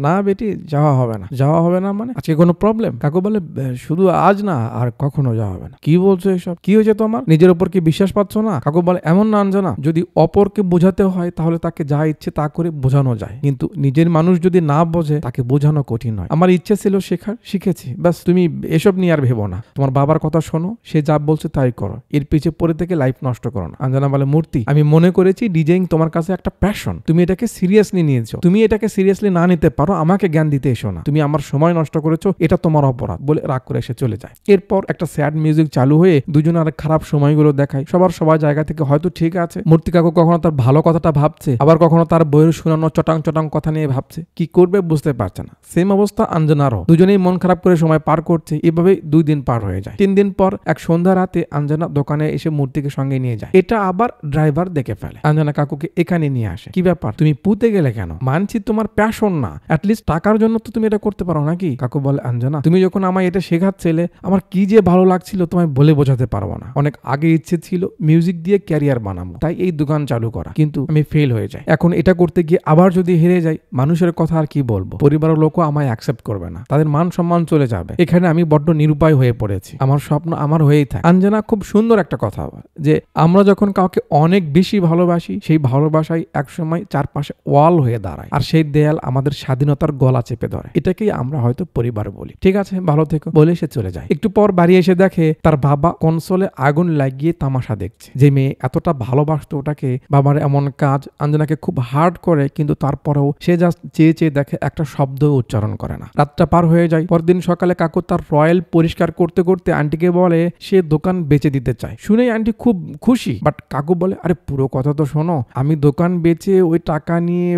না বেটি যাওয়া হবে না। যাওয়া হবে না মানে আজকে কোনো প্রবলেম? কাকু বলে, শুধু আজ না আর কখনো যাওয়া হবে না। কি বলছো এসব? কি হয়েছে তোমার? নিজের উপর কি বিশ্বাস পাচ্ছ না? কাকু বলে, এমন না আঞ্জনা, যদি অপরকে বোঝাতে হয় তাহলে তাকে যা ইচ্ছে তা করে বোঝানো যায়, কিন্তু নিজের মানুষ যদি না বোঝে তাকে বোঝানো কঠিন হয়। আমার ইচ্ছে ছিল শেখার, শিখেছি, ব্যাস তুমি এসব নিয়ে আর ভেবো না। তোমার বাবার কথা শোনো, সে যা বলছে তাই করো, এর পিছে পড়ে থেকে লাইফ নষ্ট করো না। আঞ্জনা বলে, মূর্তি আমি মনে করেছি ডিজাইন তোমার কাছে একটা প্যাশন, তুমি এটাকে সিরিয়াসলি নিয়েছো। তুমি এটাকে সিরিয়াসলি না নিতে পারো আমাকে জ্ঞান দিতে এসো না। তুমি আমার সময় নষ্ট করেছো, এটা তোমার অপরাধ বলে রাগ করে এসে চলে যায়। এরপর একটা স্যাড মিউজিক চালু হয়ে দুজনে আর খারাপ সময়গুলো দেখায়। সবার জায়গা থেকে হয়তো ঠিক আছে। মূর্তি কাকু কখনো তার ভালো কথাটা ভাবছে, আবার কখনো তার বইয়ের শোনানো চটাং চটাং কথা নিয়ে ভাবছে, কি করবে বুঝতে পারছে না। সেম অবস্থা আঞ্জনারও, দুজনেই মন খারাপ করে সময় পার করছে। এভাবে 2 দিন পার হয়ে যায়। 3 দিন পর এক সন্ধ্যা রাতে আঞ্জনা দোকানে এসে মূর্তিকে সঙ্গে নিয়ে যায়। এটা আবার ড্রাইভার দেখে ফেলে। আঞ্জনা কাকুকে এখানে নিয়ে আসে, কি ব্যাপার তুমি পুঁতে গেলে কেন? মানছি তোমার প্যাশন না, অ্যাটলিস্ট টাকার জন্য তো তুমি এটা করতে পারো নাকি? কাকু বলে, আঞ্জনা তুমি যখন আমায় এটা শেখাচ্ছিলে আমার কি যে ভালো লাগছিল তোমায় বলে বোঝাতে পারবো না। অনেক আগে ইচ্ছে ছিল মিউজিক দিয়ে ক্যারিয়ার বানাবো, তাই এই দোকান চালু করা, কিন্তু আমি ফেল হয়ে যাই। এখন এটা করতে গিয়ে আবার যদি হেরে যাই মানুষের কথা আর কি বলবো? পরিবারের লোকও আমায় অ্যাকসেপ্ট করবে না, তাদের মান সম্মান চলে যাবে। এখানে আমি বড্ড নিরুপায় হয়ে পড়েছি, আমার স্বপ্ন আমার হয়েই থাকে। আঞ্জনা খুব সুন্দর একটা কথা, যে আমরা যখন কাউকে অনেক বেশি ভালোবাসি সেই ভালোবাসায় একসময় চারপাশে ওয়াল হয়ে দাঁড়ায়, আর সেই দেয়াল আমাদের স্বাধীনতার গলা চেপে ধরে। এটাকেই আমরা হয়তো পরিবার বলি। ঠিক আছে ভালো থেকো বলে সে চলে যায়। একটু পর বাড়ি এসে দেখে তার বাবা কনসোলে আগুন লাগিয়ে তামাশা দেখছে। যে মেয়ে এতটা ভালোবাসতো ওটাকে, বাবার এমন কাজ আঞ্জনাকে খুব হার্ড করে, কিন্তু তারপরেও সে জাস্ট চেয়ে চেয়ে দেখে, একটা শব্দ উচ্চারণ করে না। রাতটা পার হয়ে যায়। পরদিন সকালে কাকু তার রয়্যাল পরিষ্কার করতে করতে আন্টিকে বলে সে দোকান বেচে দিতে চায়। শুনেই আন্টি খুব খুশি, বাট কাকু বলে, আরে পুরো কথা তো শোনো, আমি দোকান বেচে ওই টাকা নিয়ে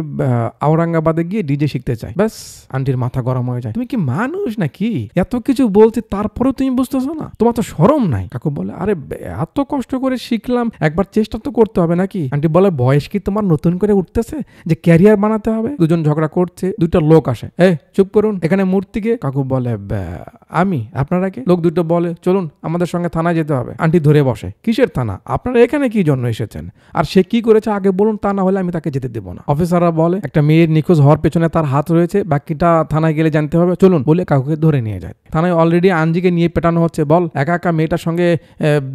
আওরঙ্গাবাদে গিয়ে ডিজে শিখতে চাই। ব্যাস আন্টির মাথা গরম হয়ে যায়। তুমি কি মানুষ নাকি? এত কিছু বলছি তারপরেও তুমি বুঝতেছো না? তোমার তো শরম নাই। কাকু বলে, আরে এত কষ্ট করে শিখলাম, একবার চেষ্টা তো করতে হবে নাকি? আন্টি বলে, বয়স কি তোমার নতুন করে উঠতেছে যে ক্যারিয়ার বানাতে হবে? দুজন ঝগড়া করছে, 2টা লোক আসে, চুপ করুন, এখানে মূর্তিকে? কাকু বলে, আমি। আপনারা কে? লোক 2টো বলে, চলুন আমাদের সঙ্গে থানায় যেতে হবে। আন্টি ধরে বসে, কিসের থানা? আপনারা এখানে কি জন্য এসেছেন? আর সে কি করেছে আগে বলুন, তা না হলে আমি তাকে যেতে দেবো না। অফিসাররা বলে, একটা মেয়ের নিখোঁজ হওয়ার পেছনে তার হাত রয়েছে, বাকিটা থানায় গেলে জানতে হবে, চলুন বলে কাকুকে ধরে নিয়ে যায়। থানায় অলরেডি আঞ্জিকে নিয়ে পেটানো হচ্ছে। বল একা একা মেয়েটার সঙ্গে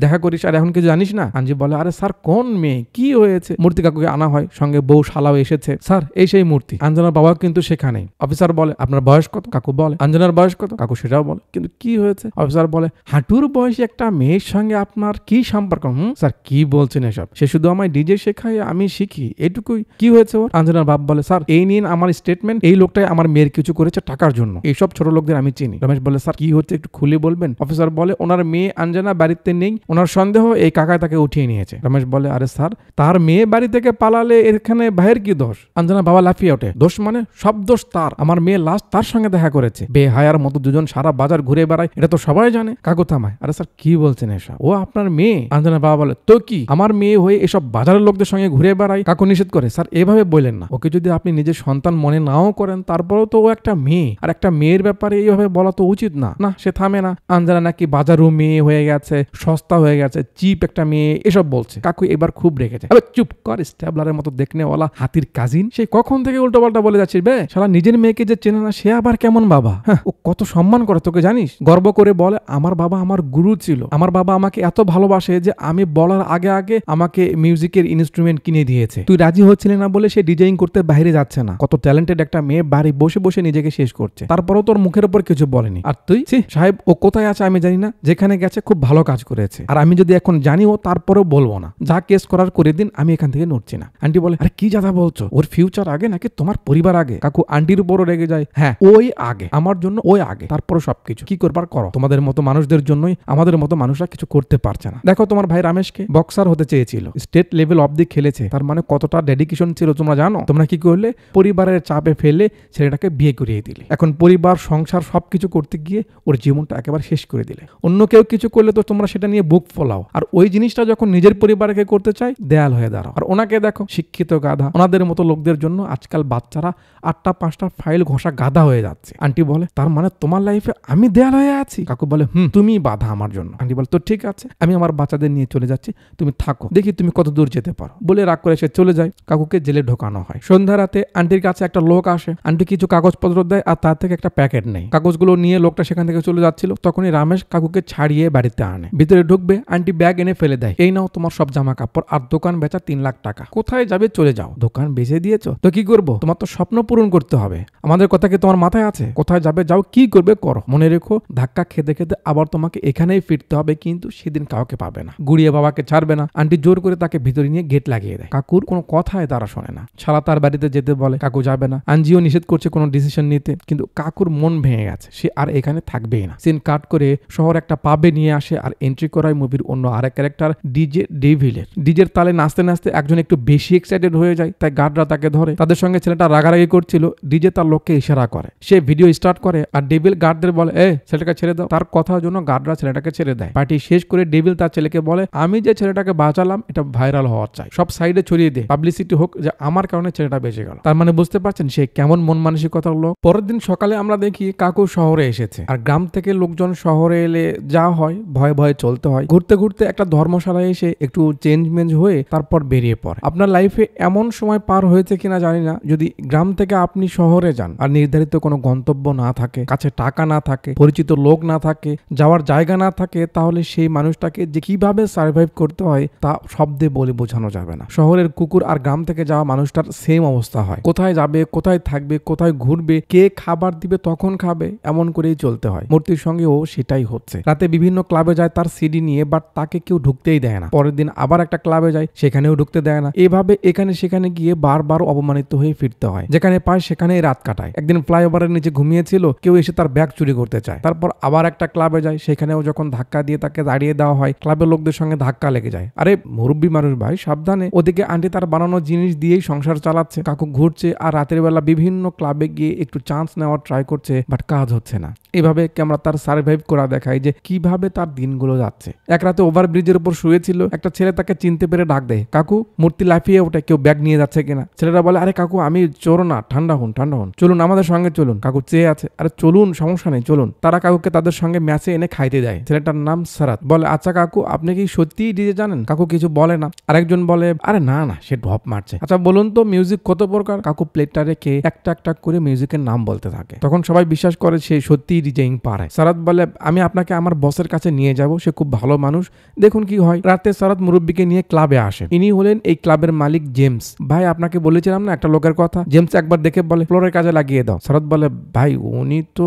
দেখা করিস আর এখন কিছু জানিস না? আঞ্জি বলে, আরে স্যার কোন মেয়ে, কি হয়েছে? মূর্তি কাকুকে আনা হয়, সঙ্গে বউ শালাও এসেছে। স্যার এই সেই মূর্তি। আঞ্জনার বাবা কিন্তু সেখানেই। অফিসার বলে, আপনার বয়স কত? কাকু বলে, আঞ্জনার বয়স কত? কাকু সেটাও বলে, কিন্তু কি হয়েছে? অফিসার বলে, হাঁটুর বয়সী একটা মেয়ের সঙ্গে আপনার কি সম্পর্ক? স্যার কি বলছেন এসব? সে শুধু আমায় ডিজে শেখায়, আমি শিখি, এটুকুই। কি হয়েছে ওর? আঞ্জনার বাপ বলে, স্যার এই নিন আমার স্টেটমেন্ট, এই লোকটাই আমার মেয়ের কিছু করেছে টাকার জন্য। এইসব ছোট লোকদের আমি চিনি। রমেশ বলে, স্যার কি হচ্ছে একটু খুলে বলবেন? অফিসার বলে, ওনার মেয়ে আঞ্জনা বাড়িতে নেই, ওনার সন্দেহ এই কাকায় তাকে উঠিয়ে নিয়েছে। রমেশ বলে, আরে স্যার তার মেয়ে বাড়ি থেকে পালালে এখানে ভাইয়ের কি দোষ? আঞ্জনা বাবা লাফিয়ে ওঠে, দোষ মানে? সব দোষ তার। আমার মেয়ে লাস্ট তার সঙ্গে দেখা করেছে। বেহায়ার মতো দুজন সারা বাজার ঘুরে বেড়ায়, এটা তো সবাই জানে। কাকু থামায়, আরে স্যার কি বলছেন এসব? ও আপনার মেয়ে? আঞ্জনা বাবা বলে, তো কি আমার মেয়ে হয়ে এসব বাজারের লোকদের সঙ্গে ঘুরে বেড়ায়? কাকু নিষেধ করে, স্যার এভাবে বললেন না, ওকে যদি আপনি নিজের সন্তান মনে নাও করেন তারপরেও তো ও একটা মেয়ে, আর একটা মেয়ের ব্যাপারে এইভাবে বলা তো উচিত না। না সে থামে না। আঞ্জনা নাকি বাজারও মেয়ে হয়ে গেছে, সস্তা হয়ে গেছে, চিপ একটা মেয়ে, এসব বলছে। কাকু এবার খুব রেখেছে। আরে চুপ কর, স্ট্যাবলারের মতো দেখনেওয়ালা হাতির কাজিন, সেই কখন থেকে উল্টো পাল্টা বলে যাচ্ছিস বে? শালা নিজের মেয়েকে যে চেনে না সে আবার কেমন বাবা? হ্যাঁ, ও কত সম্মান করে তোকে জানিস? গর্ব করে বলে আমার বাবা আমার গুরু ছিল, আমার বাবা আমাকে এত ভালোবাসে যে আমি বলার আগে আগে আমাকে মিউজিকের ইনস্ট্রুমেন্ট কিনে দিয়েছে। তুই রাজি হচ্ছিলি না বলে সে ডিজাইন করতে বাইরে যাচ্ছে না। কত ট্যালেন্টেড একটা মেয়ে বাড়ি বসে বসে নিজেকে শেষ করছে, তারপরও তোর মুখের উপর কিছু বলেনি। আর তুই সাহেব ও কোথায় আছে আমি জানি না, যেখানে গেছে খুব ভালো কাজ করেছে, আর আমি যদি এখন জানিও তারপরেও বলবো না, যা কেস করার করে দিন, আমি এখান থেকে নড়ছি না। আন্টি বলে আরে কি জাদা বলছো, ওর ফিউচার আগে নাকি তোমার পরিবার আগে? কাকু আন্টির উপরও রেগে যায়। হ্যাঁ ওই আগে, আমার জন্য ওই আগে, তারপরও সবকিছু কি করবার করো। তোমাদের মতো মানুষদের জন্যই আমাদের মতো মানুষরা কিছু করতে পারছে না। দেখো তোমার ভাই রামেশকে বক্সার হতে চেয়েছিল, স্টেট লেভেল অবধি খেলেছে, তার মানে কতটা ডেডিকেশন ছিল তোমরা জানো? তোমরা কি করলে? পরিবারের চাপে ফেলে ছেলেটাকে বিয়ে করিয়ে দিলে। এখন পরিবার সংসার সবকিছু করতে গিয়ে ওর জীবনটা একেবারে শেষ করে দিলে। অন্য কেউ কিছু করলে তো তোমরা সেটা নিয়ে বুক ফলাও, আর ওই জিনিসটা যখন নিজের পরিবারকে করতে চাই দেয়াল হয়ে দাঁড়াও। আর ওনাকে দেখো শিক্ষিত গাধা। ওনাদের মতো লোকদের জন্য আজকাল বাচ্চারা 8টা 5টা ফাইল ঘষা গাধা হয়ে যাচ্ছে। আন্টি বলে তার মানে তোমার লাইফে আমি দেয়াল হয়ে আছি? কাকু বলে তুমি বাধা আমার জন্য। আন্টি বলে তো ঠিক আছে, আমি আমার বাচ্চাদের নিয়ে চলে যাচ্ছি, তুমি থাকো, দেখি তুমি কত দূর যেতে পারো। বলে রাগ করে সে চলে যায়। কাকুকে জেলে ঢোকানো হয়। সন্ধ্যা রাতে আন্টির কাছে একটা লোক আসে। আন্টি কিছু কাগজপত্র দেয় আর তার থেকে একটা প্যাকেট নেই। কাগজগুলো নিয়ে লোকটা সেখান থেকে চলে যাচ্ছিল, তখনই রামেশ কাকুকে ছাড়িয়ে বাড়িতে আনে। ভিতরে ঢুকবে, আন্টি ব্যাগ এনে ফেলে দেয়। এই নাও তোমার সব জামা কাপড় আর দোকান বেচা 3 লাখ টাকা। কোথায় যাবে চলে যাও, দোকান বেচে দিয়েছো তো কি করবো, তোমার তো স্বপ্ন পূরণ করতে হবে। আমাদের কথা কি তোমার মাথায় আছে? কোথায় যাবে যাও, কি করবে করো। মনে রেখো ধাক্কা খেতে খেতে আবার তোমাকে এখানেই ফিরতে হবে, কিন্তু সেদিন কাউকে পাবে না। গুড়িয়ে বাবাকে ছাড়বে না। আন্টি জোর করে তাকে ভিতরে নিয়ে গেট লাগিয়ে দেয়। কাকুর কোনো কথায় তারা শোনে না। শালা তার বাড়িতে যেতে বলে, কাকু যাবে না। আঞ্জিও নিষেধ করছে কোনো ডিসিশন নিতে, কিন্তু কাকুর মন ভেঙে গেছে, সে আর এখানে থাকবেই না। সিন কাট করে শহর একটা পাবে নিয়ে আসে আর এন্ট্রি করায় মুভির অন্য আরেক ক্যারেক্টার ডিজে ডেভিলের। ডিজের তালে নাচতে নাচতে একজন একটু বেশি এক্সাইটেড হয়ে যায়, তাই গার্ডরা তাকে ধরে। তাদের সঙ্গে ছেলেটা রাগারাগি করছিল। ডিজে তার লোককে ইশারা করে, সে ভিডিও স্টার্ট করে আর ডেভিল গার্ডদের বলে ছেলেটাকে ছেড়ে দাও। তার কথার জন্য গার্ডরা ছেলেটাকে ছেড়ে দেয়। পার্টি শেষ করে ডেভিল তার ছেলেকে বলে, আমি যে ছেলেটাকে বাঁচালাম এটা ভাইরাল হওয়ার চাই, সব সাইডে ছড়িয়ে দে, পাবলিসিটি হোক যে আমার কারণে ছেলেটা বেঁচে গেল। তার মানে বুঝতে পারছেন সে কেমন মন মানসিকতার লোক। পরের দিন সকালে আমরা দেখি কাকু শহরে এসেছে, আর গ্রাম থেকে লোকজন শহরে এলে যা হয় ভয়ে ভয়ে চলতে হয়। ঘুরতে ঘুরতে একটা ধর্মশালায় এসে একটু চেঞ্জ মেঞ্জ হয়ে তারপর বেরিয়ে পড়ে। আপনার লাইফে এমন সময় পার হয়েছে কিনা জানি না, যদি গ্রাম থেকে আপনি শহরে যান আর নির্ধারিত কোনো গন্তব্য না থাকে, কাছে টাকা না থাকে, পরিচিত লোক না থাকে, যাওয়ার জায়গা না থাকে, তাহলে সেই মানুষটাকে যে কিভাবে সার্ভাইভ করতে হয় তা শব্দে বলে বোঝানো যাবে না। শহরের কুকুর আর গ্রাম থেকে যাওয়া মানুষটার সেম অবস্থা হয়। কোথায় যাবে, কোথায় থাকবে, কোথায় ঘুরবে, কে খাবার দিবে তখন খাবে, এমন করেই চলতে হয়। মূর্তির সঙ্গেও সেটাই হচ্ছে। রাতে বিভিন্ন ক্লাবে যায় তার সিডি নিয়ে, বাট তাকে কেউ ঢুকতেই দেয় না। পরের দিন আবার একটা ক্লাবে যায়, সেখানেও ঢুকতে দেয় না। এভাবে এখানে সেখানে গিয়ে বারবার অপমানিত হয়ে ফিরতে হয়। যেখানে পায় সেখানেই রাত কাটায়। একদিন ফ্লাইওভারের নিচে ঘুমিয়েছিল, কেউ এসে তার ব্যাগ চুরি করতে চায়। তারপর আবার একটা ক্লাবে যায়, সেখানেও যখন ধাক্কা দিয়ে তাকে দাঁড়িয়ে দেওয়া হয়, ক্লাবের লোকদের সঙ্গে ধাক্কা লেগে যায়। আরে মুরব্বী মানুষ ভাই, সাবধানে। ওদিকে আন্টি তার বানানো জিনিস দিয়েই সংসার চালাচ্ছে। কাকু ঘুরছে আর রাতের বেলা বিভিন্ন ক্লাবে গিয়ে একটু চান্স নেওয়ার ট্রাই করছে, বাট কাজ হচ্ছে না। এভাবে ক্যামেরা তার সার্ভাইভ করা দেখায় যে কিভাবে তার দিনগুলো যাচ্ছে। এক রাতে ওভারব্রিজের উপর শুয়েছিল, একটা ছেলে তাকে চিনতে পেরে ডাক দেয়, কাকু। মূর্তি লাফিয়ে ওঠে, কেউ ব্যাগ নিয়ে যাচ্ছে কিনা। ছেলেরা বলে, আরে কাকু আমি চোর না, ঠান্ডা হন ঠান্ডা হন, চলুন আমাদের সঙ্গে চলুন। কাকু চেয়ে আছে, আরে চলুন সমস্যা নেই চলুন। তারা কাকুকে তাদের সঙ্গে ম্যাচে এনে খাইতে দেয়। ছেলেটার নাম সারাত। বলে, আচ্ছা কাকু আপনি কি সত্যিই ডিজে জানেন? কাকু কিছু বলে না। আরেকজন বলে, আরে না না সে ঢপ মারছে। আচ্ছা বলুন তো মিউজিক কত প্রকার? কাকু প্লেটটা রেখে একটা একটা করে মিউজিকের নাম বলতে থাকে। তখন সবাই বিশ্বাস করে সে সত্যিই ডিজেইং পারে। সারাত বলে, আমি আপনাকে আমার বসের কাছে নিয়ে যাব, সে খুব ভালো মানুষ, দেখুন কি হয়। রাতে সারাত মুরব্বীকে নিয়ে ক্লাবে আসে। ইনি হলেন এই ক্লাবের মালিক জেমস। ভাই আপনাকে বলেছিলাম না একটা লোকের কথা। জেমস একবার দেখে বলে, ফ্লোরের কাজে লাগিয়ে দাও। সারাত বলে, ভাই উনি তো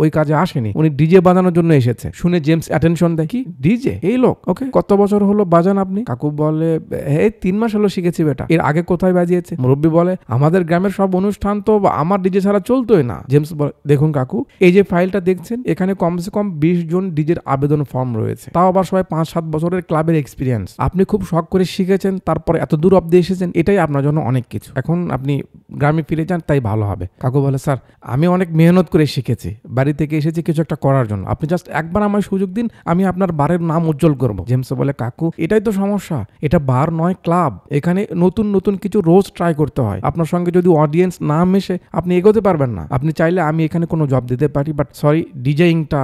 ওই কাজে আসেনি, উনি ডিজে বাজানোর জন্য এসেছে। শুনে জেমস অ্যাটেনশন দেয়, কি ডিজে? এই লোক ওকে, কত বছর হলো বাজান আপনি? কাকু বলে, এই 3 মাস হলো শিখেছি বেটা। এর আগে কোথায় বাজিয়েছে? মুরব্বী বলে, আমাদের গ্রামের সব অনুষ্ঠান তো আমার ডিজে ছাড়া চলতোই না। জেমস বলে, দেখুন কাকু এই যে ফাইলটা দেখছেন, এখানে কমসে কম 20 জন ডিজের আবেদন ফর্ম রয়েছে, তাও আবার সবাই 5-7 বছরের ক্লাবের এক্সপিরিয়েন্স। আপনি খুব শখ করে শিখেছেন, তারপর এত দূর অব্দি এসেছেন, এটাই আপনার জন্য অনেক কিছু। এখন আপনি গ্রামে ফিরে যান, তাই ভালো হবে। কাকু বলে, স্যার আমি অনেক মেহনত করে শিখেছি, বাড়ি থেকে এসেছি কিছু একটা করার জন্য, আপনি জাস্ট একবার আমায় সুযোগ দিন, আমি আপনার বারের নাম উজ্জ্বল করবো। জেমস বলে, কাকু এটাই তো সমস্যা, এটা বার নয় ক্লাব, এখানে নতুন নতুন কিছু রোজ ট্রাই করতে হয়। আপনার সঙ্গে যদি অডিয়েন্স না মেশে আপনি এগোতে পারবেন না। আপনি চাইলে আমি এখানে কোনো জব দিতে পারি, বাট সরি ডিজেইংটা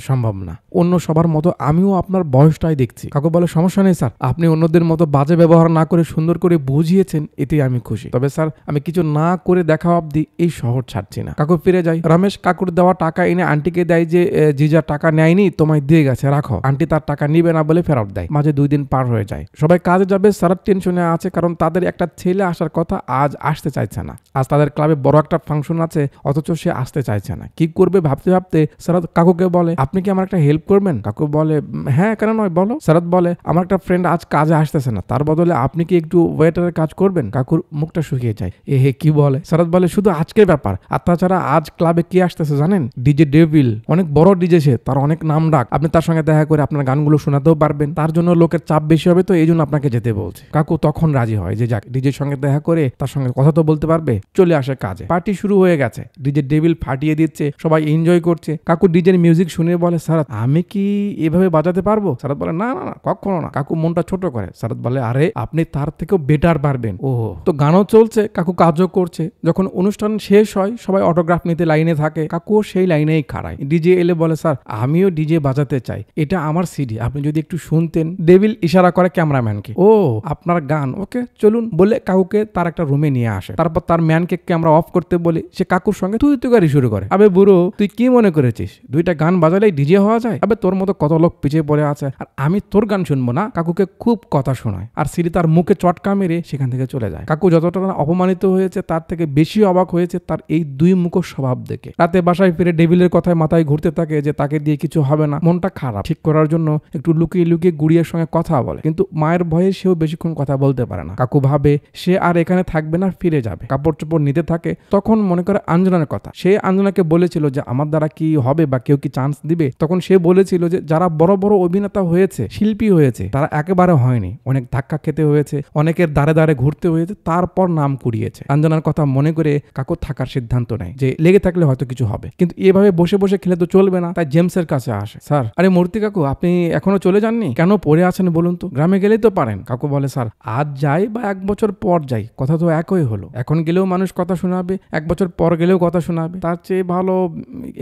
সম্ভব না। অন্য সবার মতো আমিও আপনার বয়সটাই দেখছি। কাকু বলে সমস্যা নেই স্যার, আপনি অন্যদের মতো বাজে ব্যবহার না করে সুন্দর করে বুঝিয়েছেন, এতেই আমি খুশি। তবে স্যার আমি কিছু না করে দেখা অবধি এই শহর ছাড়ছি না। কাকু ফিরে যায়। রমেশ কাকুর দেওয়া টাকা এনে আন্টিকে দেয় যে জিজা টাকা নেয়নি, তোমায় দিয়ে গেছে, রাখো। আন্টি তার টাকা নিবে না বলে ফেরত দেয়। মাঝে 2 দিন পার হয়ে যায়। সবাই কাজে যাবে, সারাত টেনশনে আছে, কারণ তাদের একটা ছেলে আসার কথা, আজ আসতে চাইছে না। আজ তাদের ক্লাবে বড় একটা ফাংশন আছে, অথচ সে আসতে চাইছে না। কি করবে ভাবতে ভাবতে সারাত কাকুকে বলে, আপনি কি আমার একটা হেল্প করবেন? কাকু বলে হ্যাঁ কেন নয় বলো। সারাত বলে আমার একটা ফ্রেন্ড আজ কাজে আসতেছে না, তার বদলে আপনি কি একটু ওয়েটারের কাজ করবেন? কাকুর মুখটা শুকিয়ে যায়। হে কি বলে? সারাত বলে শুধু আজকের ব্যাপার, আর তাছাড়া আজ ক্লাবে কে আসতেছে জানেন? ডিজে ডেভিল, অনেক বড় ডিজে, সে তার অনেক নাম ডাক, আপনি তার সঙ্গে দেখা করে আপনার গানগুলো শোনাতেও পারবেন, তার জন্য লোকের চাপ বেশি হবে, তো এই জন্য আপনাকে যেতে বলছে। কাকু তখন রাজি হয় যে যাক, ডিজের সঙ্গে দেখা করে তার সঙ্গে কথা তো বলতে পারবে, চলে আসে কাজে। পার্টি শুরু হয়ে গেছে, ডিজে ডেভিল ফাটিয়ে দিচ্ছে, সবাই এনজয় করছে। কাকু ডিজের মিউজিক শুনে বলে সারাত আমি কি এভাবে বাজাতে পারবো? সারাত বলে না না না কখনো না। কাকু মনটা ছোট করে। সারাত বলে আরে আপনি তার থেকেও বেটার পারবেন। ও তো গানও চলছে, কাকু কাজও করছে। যখন অনুষ্ঠান শেষ হয় সবাই অটোগ্রাফ নিতে লাইনে থাকে, কাকুও সেই লাইনেই খাড়ায়। ডিজে এলে বলে স্যার আমিও ডিজে বাজাতে চাই, এটা আমার সিডি, আপনি যদি একটু শুনতেন। ডেভিল ইশারা করে ক্যামেরাম্যানকে, ও আপনার গান, ওকে চলুন বলে কাকুকে তার একটা রুমে নিয়ে আসে। তারপর তার ম্যানকে ক্যামেরা অফ করতে বলে সে কাকুর সঙ্গে তুই গাড়ি শুরু করে। আবে বুড়ো তুই কি মনে করেছিস 2টা গান বাজালেই ডিজে হওয়া যায়? আবে তোর মতো কত লোক পিছিয়ে পড়ে আছে, আর আমি তোর গান শুনবো না? কাকুকে খুব কথা শোনায়, আর সিডি তার মুখে চটকা মেরে সেখান থেকে চলে যায়। কাকু যতটা অপমানিত হয়েছে তার থেকে বেশি অবাক হয়েছে তার এই 2 মুখোশ স্বভাব দেখে। রাতে বাসায় ফিরে ডেভিলের কথায় মাথায় ঘুরতে থাকে যে তাকে দিয়ে কিছু হবে না। মনটা খারাপ, ঠিক করার জন্য একটু লুকিয়ে লুকিয়ে গুড়িয়ার সঙ্গে কথা বলে, কিন্তু মায়ের ভয়ে সেও বেশিক্ষণ কথা বলতে পারে না। কাকু ভাবে সে আর এখানে থাকবে না, ফিরে যাবে। কাপড় চোপড় নিতে থাকে, তখন মনে করে আঞ্জনার কথা। সে আঞ্জনাকে বলেছিল যে আমার দ্বারা কি হবে বা কেউ কি চান্স দিবে? তখন সে বলেছিল যে যারা বড় বড় অভিনেতা হয়েছে, শিল্পী হয়েছে, তারা একেবারে হয়নি, অনেক ধাক্কা খেতে হয়েছে, অনেকের দ্বারে দ্বারে ঘুরতে হয়েছে, তারপর নাম কুড়িয়েছে। আঞ্জনার কথা মনে করে কাকু থাকার সিদ্ধান্ত নেয় যে লেগে থাকলে হয়তো কিছু হবে, কিন্তু এভাবে বসে বসে খেলে তো চলবে না। তাই জেমসের কাছে আসে। স্যার আরে মূর্তি কাকু আপনি এখনো চলে যাননি কেন, পড়ে আছেন বলুন তো, গ্রামে গেলেই তো পারেন। কাকু বলে স্যার আজ যাই বা 1 বছর পর যাই, কথা তো একই হলো। এখন গেলেও মানুষ কথা শোনাবে, 1 বছর পর গেলেও কথা শোনাবে, তার চেয়ে ভালো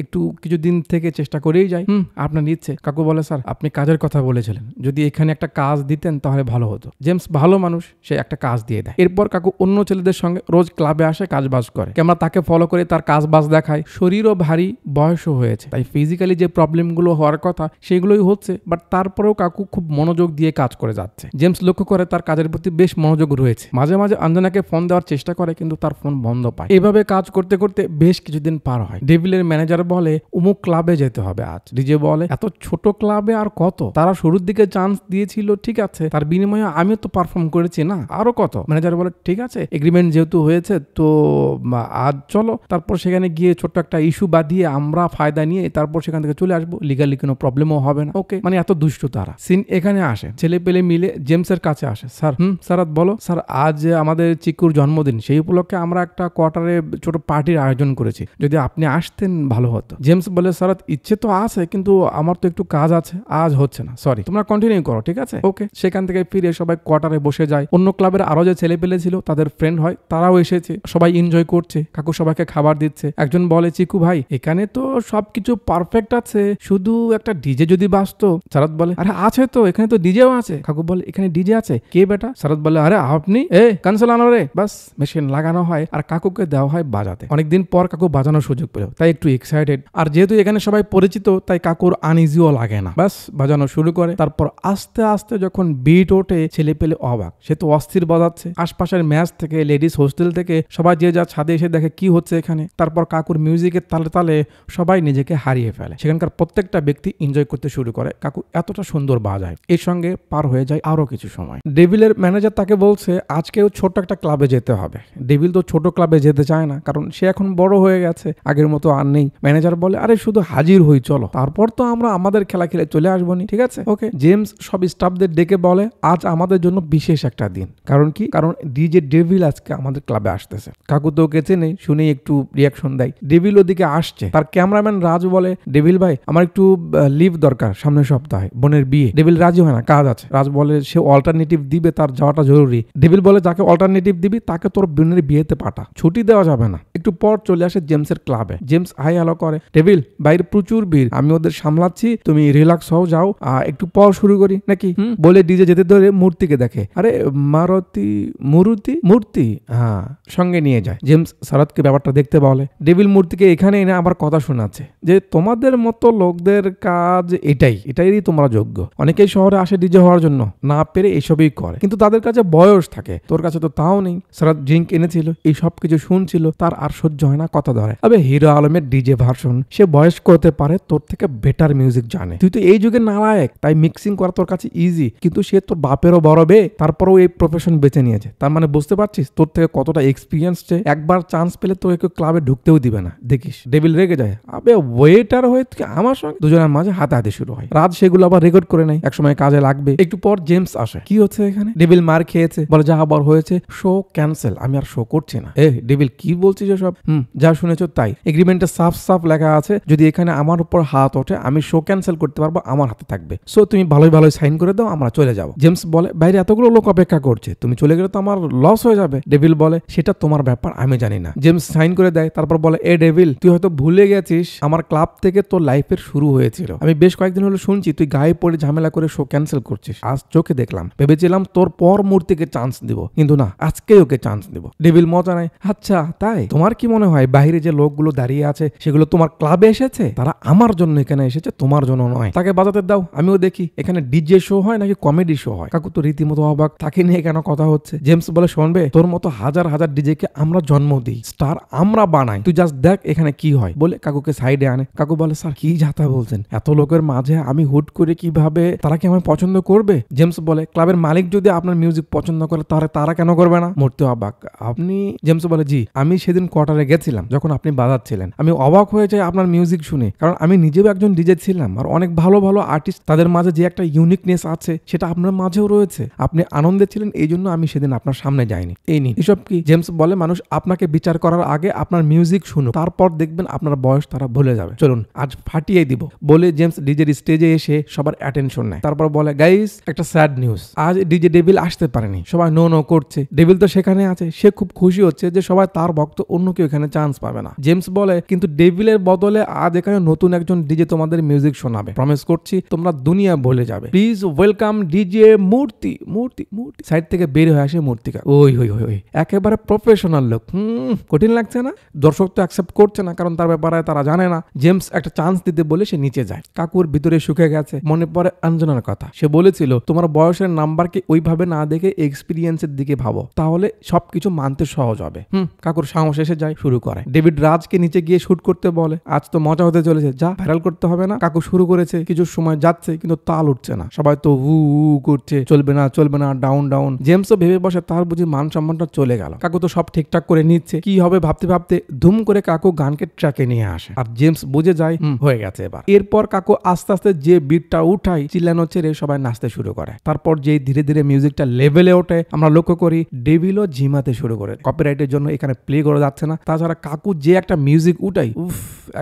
একটু কিছুদিন থেকে চেষ্টা করেই যাই। আপনার ইচ্ছে। কাকু বলে স্যার আপনি কাজের কথা বলেছিলেন, যদি এখানে একটা কাজ দিতেন তাহলে ভালো হতো। জেমস ভালো মানুষ, সে একটা কাজ দিয়ে দেয়। এরপর কাকু অন্য ছেলেদের সঙ্গে রোজ ক্লাবে আসে, কাজ বাজ করে। ক্যামেরা তাকে ফলো করে তার কাজ বাজ দেখায়। শরীরও ভারী, বয়সও হয়েছে, তাই ফিজিক্যালি যে প্রবলেমগুলো হওয়ার কথা সেগুলোই হচ্ছে, বাট তারপরেও কাকু খুব মনোযোগ দিয়ে কাজ করে যাচ্ছে। জেমস লক্ষ্য করে তার কাজের প্রতি বেশ মনোযোগ রয়েছে। মাঝে মাঝে অঞ্জনাকে ফোন দেওয়ার চেষ্টা করে, কিন্তু তার ফোন বন্ধ পায়। এভাবে কাজ করতে করতে বেশ কিছুদিন পার হয়। ডেভিলের ম্যানেজার বলে অমুক ক্লাবে যেতে হবে আজ। ডিজে বলে এত ছোট ক্লাবে আর কত, তারা শুরুর দিকে চান্স দিয়েছিল ঠিক আছে, তার বিনিময়ে আমিও তো পারফর্ম করেছি না, আরো কত। ম্যানেজার বলে ঠিক আছে, এগ্রিমেন্ট যেহেতু হয়েছে তো আজ চলো। তারপর সেখানে গিয়ে ছোট্ট একটা ইস্যু বাদিয়ে আমরা ফায়দা নিয়ে তারপর সেখান থেকে চলে আসবো, লিগালি কোনো প্রবলেমও হবে না। ওকে, মানে এত দুষ্ট তারা। সিন এখানে আসে, ছেলে পেলে মিলে জেমসের কাছে আসে। স্যার সারাত বলো। স্যার আজ আমাদের চিকুর জন্মদিন, সেই উপলক্ষে আমরা একটা কোয়ার্টারে ছোট পার্টির আয়োজন করেছি, যদি আপনি আসতেন ভালো হতো। জেমস বলে সারাত ইচ্ছে তো আছে, কিন্তু আমার তো একটু কাজ আছে, আজ হচ্ছে না, সরি। তোমরা কন্টিনিউ করো, ঠিক আছে? ওকে। সেখান থেকে ফিরে সবাই কোয়ার্টারে বসে যায়। অন্য ক্লাবের আরো যে ছেলে পেলে ছিল তাদের ফ্রেন্ড হয়, তারাও এসেছে, সবাই এনজয় করছে। কাকু সবাইকে খাবার দিচ্ছে। একজন বলে চিকু ভাই এখানে তো সবকিছু পারফেক্ট আছে, শুধু একটা ডিজে যদি বাজতো। সারাত বলে আরে আছে তো, এখানে তো ডিজেও আছে। কাকু বলে এখানে ডিজে আছে? কে বেটা? সারাত বলে আরে আপনি, কনসোল আনো রে। বাস মেশিন লাগানো হয় আর কাকুকে দেওয়া হয় বাজাতে। অনেকদিন পর কাকু বাজানোর সুযোগ পেল, তাই একটু এক্সাইটেড। আর যেহেতু এখানে সবাই পরিচিত তাই কাকুর আনইজিও লাগে না। বাস বাজানো শুরু করে। তারপর আস্তে আস্তে যখন বিট ওঠে ছেলে পেলে অবাক, সে তো অস্থির বাজাচ্ছে। আশপাশের ম্যাচ থেকে, লেডিস হোস্টেল থেকে সবাই যে যা ছাদে এসে দেখে কি হচ্ছে এখানে। তারপর কাকুর মিউজিকের তালে তালে সবাই নিজেকে হারিয়ে ফেলে। সেখানকার প্রত্যেকটা ব্যক্তি এনজয় করতে শুরু করে, কাকু এতটা সুন্দর বাজায়। এর সঙ্গে পার হয়ে যায় আরো কিছু সময়। ডেভিলের ম্যানেজার তাকে বলছে আজকেও ছোট একটা ক্লাবে যেতে হবে। ডেভিল তো ছোট ক্লাবে যেতে চায় না, কারণ সে এখন বড় হয়ে গেছে, আগের মতো আর নেই। ম্যানেজার বলে আরে শুধু হাজির হই চলো, তারপর তো আমরা আমাদের খেলা খেলে চলে আসবো নি, ঠিক আছে? ওকে। জেমস সব স্টাফদের ডেকে বলে আজ আমাদের জন্য বিশেষ একটা দিন। কারণ কি? কারণ ডিজে ডেভিল আজকে আমাদের ক্লাবে আসতেছে। কাকু তো ওকে চেনে, শুনেই একটু রিয়াকশন দেয়। ডেভিল ওদিকে আসছে। তার ক্যামেরাম্যান রাজ বলে ডেভিল ভাই আমার একটু লিভ দরকার, সামনের সপ্তাহে বোনের বিয়ে। ডেভিল রাজি হয় না, কাজ আছে। রাজ বলে সে অল্টারনেটিভ দিবে, তার যাওয়াটা জরুরি। ডেভিল বলে যাকে অল্টারনেটিভ দিবি তাকে তোর বোনের বিয়েতে পাঠা, ছুটি দেওয়া যাবে না। একটু পর চলে আসে জেমসের ক্লাবে। জেমস হাই হ্যালো করে, ডেভিল বাইরে প্রচুর ভিড়, আমি ওদের সামলাচ্ছি, তুমি রিল্যাক্স হও, যাও, একটু পর শুরু করি নাকি বলে ডিজে যেতে ধরে মূর্তিকে দেখে। আরে মূর্তি হ্যাঁ সঙ্গে নিয়ে যায়। জেমস শরৎকে ব্যাপারটা দেখতে বলে। ডেভিল মূর্তিকে এখানে এনে আবার কথা শোনাচ্ছে যে তোমাদের মতো লোকদের কাজ এটাই তোমরা যোগ্য। অনেকেই শহরে আসে ডিজে হওয়ার জন্য, না পেরে এইসবই করে, কিন্তু তাদের কাছে বয়স থাকে, তোর কাছে তো তাও নেই। শরৎ ড্রিঙ্ক এনেছিল, এই সব কিছু শুনছিল, তার আর সহ্য হয় না, কথা ধরে। তবে হিরো আলমের ডিজে ভার্সন, সে বয়স্ক হতে পারে, তোর থেকে বেটার মিউজিক জানে, তুই তো এই যুগে নালায়েক, তাই মিক্সিং করা তোর কাছে ইজি, কিন্তু সে তোর বাপেরও বড় বে, তারপরেও এই প্রফেশন বেছে নিয়েছে। তার মানে বুঝতে পারছিস তোর থেকে কতটা এক্সপিরিয়েন্স। একবার চান্স পেলে তোকে কেউ ক্লাবে ঢুকতেও দিবে না, দেখিস। ডেভিল রেগে যায়, আবে ওয়েটার হয়ে আমার সঙ্গে। দুজনের মাঝে হাতাহাতি শুরু হয়। রাত সেগুলো আবার রেকর্ড করে নেয়, একসময় কাজে লাগবে। একটু পর জেমস আসে, কি হচ্ছে এখানে? ডেভিল মার খেয়েছে, বলে যা আবার হয়েছে, শো ক্যান্সেল, আমি আর শো করছি না। ডেভিল কি বলছিস এসব? যা শুনেছো তাই, এগ্রিমেন্টে সাফ লেখা আছে, যদি এখানে আমার উপর হাত ওঠে আমি শো ক্যান্সেল করতে পারবো, আমার হাতে থাকবে, সো তুমি ভালোই সাইন করে দাও, আমরা চলে যাবো। জেমস বলে, বাইরে এতগুলো লোক অপেক্ষা করছে, তুমি চলে গেলে তো আমার লস হয়ে যাবে। ডেভিল বলে, সেটা তোমার ব্যাপার, আমি জানি না। জেমস সাইন করে দেয়, তারপর বলে, ডেভিল তুই হয়তো ভুলে গেছিস আমার ক্লাব থেকে তোর লাইফের শুরু হয়েছিল। আমি বেশ কয়েকদিন হলো শুনছি তুই গায়ে পড়ে ঝামেলা করে শো ক্যান্সেল করছিস। আজ চোখে দেখলাম, ভেবেছিলাম তোর পর মূর্তিকে চান্স দিব, কিন্তু না, আজকেই ওকে চান্স দিব। ডেভিল মজা নেয়, আচ্ছা তাই? তোমার কি মনে হয় বাইরে যে লোকগুলো দাঁড়িয়ে আছে সেগুলো তোমার ক্লাবে এসেছে? তারা আমার জন্য এখানে এসেছে, তোমার জন্য নয়। তাকে বাজাতে দাও, আমিও দেখি এখানে ডিজে শো হয় নাকি কমেডি শো হয়। কাকু তো রীতিমতো অবাক, তাকে নিয়ে কেন কথা হচ্ছে। জেমস বলে, শুনবে, তোর মতো হাজার হাজার ডিজে কে আমরা জন্ম দিই, স্টার আমরা বানাই, তুই জাস্ট দেখ এখানে কি হয়। বলে কাকুকে সাইডে আনে। কাকু বলে, স্যার কি যাতা বলছেন, এত লোকের মাঝে আমি হুট করে কিভাবে, তারা কি আমায় পছন্দ করবে? জেমস বলে, ক্লাবের মালিক যদি আপনার মিউজিক পছন্দ করে তাহলে তারা কেন করবে না? মূর্তি অবাক, আপনি? জেমস বলে, জি, আমি সেদিন কোয়ার্টারে গেছিলাম যখন আপনি বাজাচ্ছিলেন, আমি অবাক হয়ে যাই আপনার মিউজিক শুনে, কারণ আমি নিজেও একজন ডিজে ছিলাম, আর অনেক ভালো আর্টিস্ট, তাদের মাঝে যে একটা ইউনিকনেস আছে সেটা আপনার মাঝেও রয়েছে। আপনি আনন্দে ছিলেন, এই জন্য আমি সেদিন আপনার সামনে যাইনি। এই নিন। এসব কি? জেমস বলে, মানুষ আপনাকে বিচার করার আগে আপনার মিউজিক শুনুন, তারপর দেখবেন আপনার বয়স তারা ভুলে যাবে। চলুন আজ ফাটিয়ে দিব। বলে জেমস ডিজের স্টেজে এসে সবার অ্যাটেনশন নেয়। তারপর বলে, গাইস একটা স্যাড নিউজ, আজ ডিজে ডেভিল আসতে পারেনি, সবাই নো করছে। ডেভিল তো সেখানে আছে, সে খুব খুশি হচ্ছে যে সবাই তার ভক্ত, অন্য কেউ এখানে চান্স পাবে না। জেমস বলে, কিন্তু ডেভিলের বদলে আজ এখানে নতুন একজন ডিজে তোমাদের মিউজিক শোনাবে, প্রমিস করছি তোমরা দুনিয়া ভুলে যাবে। প্লিজ ওয়েলকাম ডিজে মূর্তি। সাইড থেকে বের হয়ে আসে মূর্তিকা। ওই একেবারে প্রফেশনাল লোক। কঠিন লাগছে না? দর্শক তো অ্যাকসেপ্ট করছে না, কারণ তার ব্যাপারে তারা জানে না। জেমস একটা চান্স দিতে বলে সে নিচে যায়। কাকুর ভিতরে শুকে গেছে। মনে পড়ে অঞ্জনার কথা, সে বলেছিল তোমার বয়সের নাম্বারকে ওইভাবে না দেখে এক্সপিরিয়েন্সের দিকে ভাবো, তাহলে সবকিছু মানতে সহজ হবে। কাকুর সাহস এসে যায়, শুরু করে। ডেভিড রাজকে নিচে গিয়ে শুট করতে বলে, আজ তো মজা হতে চলেছে, যা ভাইরাল করতে হবে না। কাকু শুরু করেছে, কিছু সময় যাচ্ছে কিন্তু তাল উঠছে না, সবাই তো হু করছে, চলবে না, ডাউন। জেমসও ভেবে বসে তার বুঝি মান সম্মানটা চলে গেল। কাকু তো সব ঠিকঠাক করে নিচ্ছে, কি হবে ভাবতে ধুম করে কাকু গানকে ট্র্যাকে নিয়ে আসে, আর জেমস বুঝে যায় হয়ে গেছে এবার। এরপর কাকু আস্তে আস্তে যে বিটটা উঠাই, চিল্লানো ছেড়ে সবাই নাচতে শুরু করে। তারপর যে ধীরে ধীরে মিউজিকটা লেভেলে ওঠে, আমরা লক্ষ্য করি ডেভিলও ঝিমাতে শুরু করে। কপিরাইটের জন্য এখানে প্লে করা যাচ্ছে না। তাছাড়া কাকু যে একটা মিউজিক উঠাই,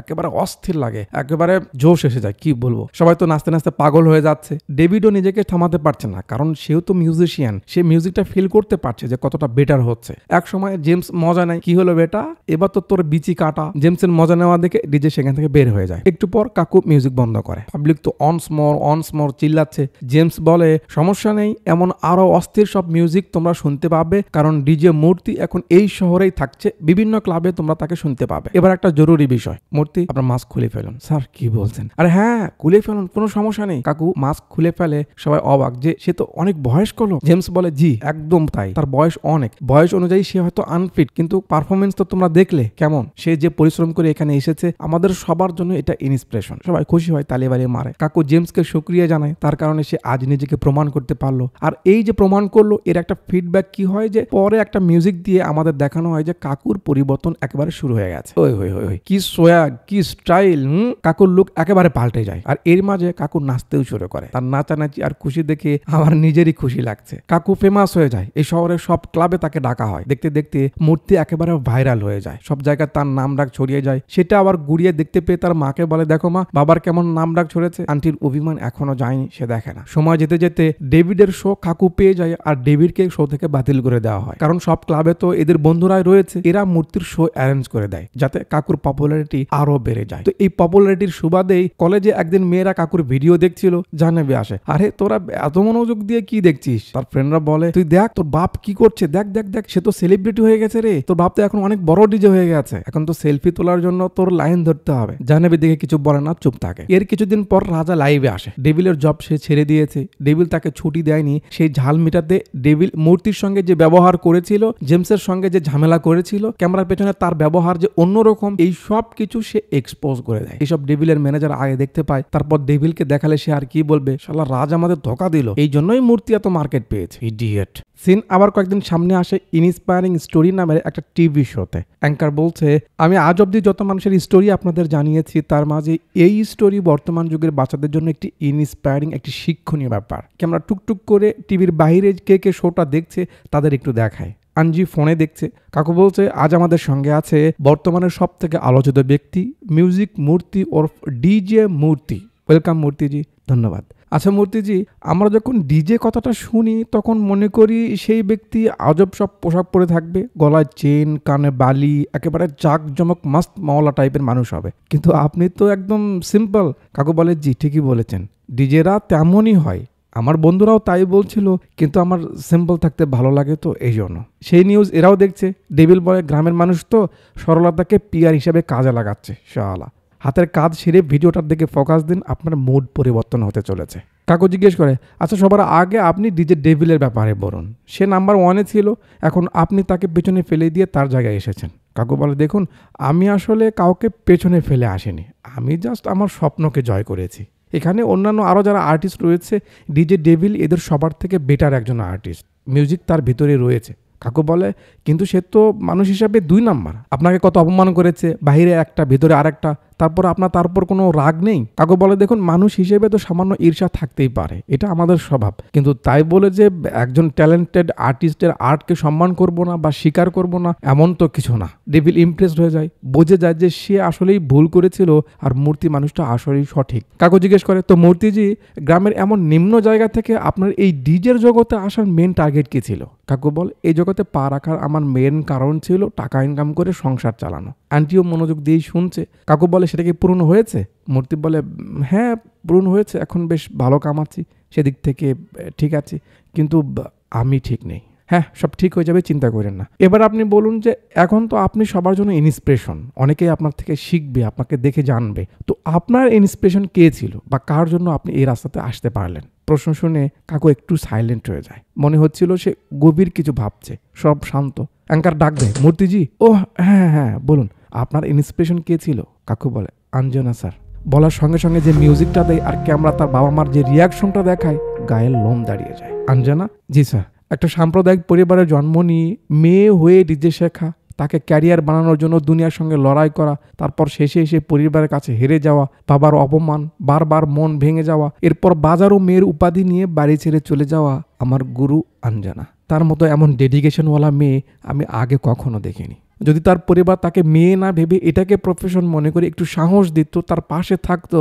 একেবারে অস্থির লাগে, একেবারে জোশ এসে যায়, কি বলবো। সবাই তো নাচতে নাচতে পাগল হয়ে যাচ্ছে। ডেভিডও নিজেকে থামাতে পারছে না, কারণ সেও তো মিউজিশিয়ান, সে মিউজিকটা ফিল করতে পারছে যে কতটা বেটার হচ্ছে। এক সময় জেমস মজা নেয়, কি হলো বেটা, এবার তো তোর বিচি কাটা। জেমসের মজা নেওয়া দেখে ডিজে সেখান থেকে বের হয়ে যায়। একটু পর কাকু মিউজিক বন্ধ করে। পাবলিক তো অনস মোর চিল্লাচ্ছে। জেমস বলে, সমস্যা নেই, এমন আরো অস্থির সব মিউজিক তোমরা শুনতে পাবে, কারণ ডিজে মূর্তি এখন এই শহরেই থাকছে, বিভিন্ন ক্লাবে তোমরা তাকে শুনতে পাবে। এবার একটা জরুরি বিষয়, মূর্তি আপনার মাস্ক খুলে ফেলুন। স্যার কি বলছেন? আরে হ্যাঁ, খুলে ফেলুন, কোনো সমস্যা নেই। কাকু মাস্ক খুলে ফেলে, সবাই অবাক যে সে তো অনেক বয়স্ক লোক। জেমস বলে, জি একদম তাই, তার বয়স অনেক, বয়স অনুযায়ী সে হয়তো আনফিট, কিন্তু পারফরমেন্স তো তোমরা দেখলে কেমন, সে যে পরিশ্রম করে এখানে এসেছে, আমাদের সবার জন্য এটা ইন্সপিরেশন। সবাই খুশি হয়, তালি বালি মারে। কাকু জেমসকে শুকরিয়া জানায়, তার কারণে সে আজ নিজেকে প্রমাণ করতে পারলো। আর এই যে প্রমাণ করলো, এর একটা ফিডব্যাক কি হয় যে পরে একটা মিউজিক দিয়ে আমাদের দেখানো হয় যে কাকুর পরিবর্তন একেবারে শুরু হয়ে গেছে। ওই কি সোয়াগ, কি স্টাইল, কাকুর লুক একেবারে পাল্টে যায়। আর এর মাঝে কাকু নাচতেও শুরু করে। তার নাচানাচি আর খুশি দেখে আমার নিজেরই খুশি লাগছে। কাকু ফেমাস হয়ে যায়, এই শহরের সব ক্লাবে তাকে ডাকা হয়। দেখতে দেখতে মূর্তি একেবারে ভাইরাল হয়ে যায়, সব জায়গায় তার নাম ডাক ছড়িয়ে যায়। সেটা আবার গুড়িয়ে দেখতে পেয়ে তার মাকে বলে, দেখো মা, বাবার কেমন নাম ডাক ছড়েছে। আন্টির অভিমান এখনো যায়নি, সে দেখে না। সময় যেতে যেতে ডেভিডের শো কাকু পেয়ে যায়, আর ডেভিডকে শো থেকে বাতিল করে দেওয়া হয়, কারণ সব ক্লাবে তো এদের বন্ধুরাই রয়েছে, এরা মূর্তি মূর্তির শো অ্যারেঞ্জ করে দেয় যাতে কাকুর পপুলারিটি আরো বেড়ে যায়। তো এই পপুলারিটির সুবাদেই কলেজে একদিন মেয়েরা কাকুর ভিডিও দেখছিল, জানাবে আসে, আরে তোরা এত মনোযোগ দিয়ে কি দেখছিস? তার ফ্রেন্ডরা বলে, তুই দেখ তোর বাপ কি করছে, দেখ দেখ দেখ, সে তো সেলিব্রিটি হয়ে গেছে রে, তোর বাপ তো এখন অনেক বড় ডিজে হয়ে গেছে, এখন তো সেলফি তোলার জন্য তোর লাইন ধরতে হবে। জানাবে দিকে কিছু বলে না, চুপ থাকে। এর কিছুদিন পর রাজা লাইভে আসে। ডেভিলের জব সে ছেড়ে দিয়েছে, ডেভিল তাকে ছুটি দেয়নি। সেই ঝাল মিটাতে ডেভিল মূর্তির সঙ্গে যে ব্যবহার করেছিল, জেমসের সঙ্গে যে ঝামেলা করেছিল, ক্যামেরার পেছনে তার ব্যবহার যে অন্যরকম, এই সব কিছু সে এক্সপোজ করে দেয়। এইসব ডেভিলের ম্যানেজার আগে দেখতে পায়। তারপর ডেভিলকে দেখালে সে আর কি বলবে, শালা রাজ আমাদের ধোকা দিল, এই জন্যই মূর্তি এত মার্কেট পেয়েছে, ইডিয়েট। সিন আবার কয়েকদিন সামনে আসে ইন্সপায়ারিং স্টোরি নামের একটা টিভি শোতে। অ্যাঙ্কার বলছে, আমি আজ অব্দি যত মানুষের স্টোরি আপনাদের জানিয়েছি তার মাঝে এই স্টোরি বর্তমান যুগের বাচ্চাদের জন্য একটি ইন্সপায়ারিং, একটি শিক্ষণীয় ব্যাপার। ক্যামেরা টুকটুক করে টিভির বাইরে কে কে শোটা দেখছে তাদের একটু দেখায়। আনজি ফোনে দেখছে। কাকু বলছে, আজ আমাদের সঙ্গে আছে বর্তমানের সব থেকে আলোচিত ব্যক্তি, মিউজিক মূর্তি ওরফ ডিজে মূর্তি। ওয়েলকাম মূর্তিজি। ধন্যবাদ। আচ্ছা মূর্তিজি, আমরা যখন ডিজে কথাটা শুনি তখন মনে করি সেই ব্যক্তি আজব সব পোশাক পরে থাকবে, গলায় চেন, কানে বালি, একেবারে জাঁকজমক মাস্ত মাওলা টাইপের মানুষ হবে, কিন্তু আপনি তো একদম সিম্পল। কাকু বলে, জি ঠিকই বলেছেন, ডিজেরা তেমনই হয়, আমার বন্ধুরাও তাই বলছিল, কিন্তু আমার সিম্পল থাকতে ভালো লাগে তো এই জন্য। সেই নিউজ এরাও দেখছে। ডেভিল বলে, গ্রামের মানুষ তো সরলতাকে পিআর হিসেবে কাজে লাগাচ্ছে, শালা। হাতের কাজ সেরে ভিডিওটার দিকে ফোকাস দিন, আপনার মুড পরিবর্তন হতে চলেছে। কাকু জিজ্ঞেস করে, আচ্ছা সবার আগে আপনি ডিজে ডেভিলের ব্যাপারে বলুন। সে নাম্বার 1-এ ছিল, এখন আপনি তাকে পেছনে ফেলে দিয়ে তার জায়গায় এসেছেন। কাকু বলে, দেখুন আমি আসলে কাউকে পেছনে ফেলে আসিনি, আমি জাস্ট আমার স্বপ্নকে জয় করেছি। এখানে অন্যান্য আরও যারা আর্টিস্ট রয়েছে, ডিজে ডেভিল এদের সবার থেকে বেটার একজন আর্টিস্ট, মিউজিক তার ভিতরে রয়েছে। কাকু বলে, কিন্তু সে তো মানুষ হিসাবে 2 নাম্বার, আপনাকে কত অপমান করেছে, বাইরে একটা ভিতরে আরেকটা, তারপর আপনার তার উপর কোনো রাগ নেই। কাকু বলে, দেখুন মানুষ হিসেবে তো সামান্য ঈর্ষা থাকতেই পারে, এটা আমাদের স্বভাব, কিন্তু তাই বলে যে একজন ট্যালেন্টেড আর্টিস্টের আর্টকে সম্মান করব না বা স্বীকার করব না এমন তো কিছু না। ডেভিল ইমপ্রেসড হয়ে যায়, বুঝে যায় যে সে আসলেই ভুল করেছিল আর মূর্তি মানুষটা আসলেই সঠিক। কাকু জিজ্ঞেস করে, তো মূর্তিজি, গ্রামের এমন নিম্ন জায়গা থেকে আপনার এই ডিজের জগতে আসার মেন টার্গেট কি ছিল? কাকু বলে, এই জগতে পা রাখার আমার মেন কারণ ছিল টাকা ইনকাম করে সংসার চালানো। আন্টিও মনোযোগ দিয়েই শুনছে। কাকু বলে, সেটা কি পূরণ হয়েছে? মূর্তি বলে, হ্যাঁ পূরণ হয়েছে, এখন বেশ ভালো কামাচ্ছি, সেদিক থেকে ঠিক আছে, কিন্তু আমি ঠিক নেই। হ্যাঁ সব ঠিক হয়ে যাবে, চিন্তা করেন না। এবার আপনি বলুন যে এখন তো আপনি সবার জন্য ইন্সপিরেশন, অনেকেই আপনার থেকে শিখবে, আপনাকে দেখে জানবে, তো আপনার ইন্সপিরেশন কে ছিল বা কার জন্য আপনি এই রাস্তাতে আসতে পারলেন? প্রশ্ন শুনে কাকু একটু সাইলেন্ট হয়ে যায়, মনে হচ্ছিল সে গভীর কিছু ভাবছে। সব শান্ত। অ্যাঙ্কার ডাক দেয়, মূর্তিজি। ও হ্যাঁ হ্যাঁ বলুন, আপনার ইন্সপিরেশন কে ছিল? কাকু বলে, অঞ্জনা স্যার। বলার সঙ্গে সঙ্গে যে মিউজিকটা দেয় আর ক্যামেরা তার বাবা মার যে রিয়াকশনটা দেখায়, গায়ের লোম দাঁড়িয়ে যায়। অঞ্জনা? জি স্যার। একটা সাম্প্রদায়িক পরিবারে জন্ম নিয়ে মেয়ে হয়ে ডিজে শেখা, তাকে ক্যারিয়ার বানানোর জন্য দুনিয়ার সঙ্গে লড়াই করা, তারপর শেষে এসে পরিবারের কাছে হেরে যাওয়া, বাবার অপমান, বারবার মন ভেঙে যাওয়া, এরপর বাজারও মেয়ের উপাধি নিয়ে বাড়ি ছেড়ে চলে যাওয়া আমার গুরু অঞ্জনা। তার মতো এমন ডেডিকেশনওয়ালা মেয়ে আমি আগে কখনো দেখিনি। যদি তার পরিবার তাকে মেয়ে না ভেবে এটাকে প্রফেশন মনে করে একটু সাহস দিত, তার পাশে থাকতো,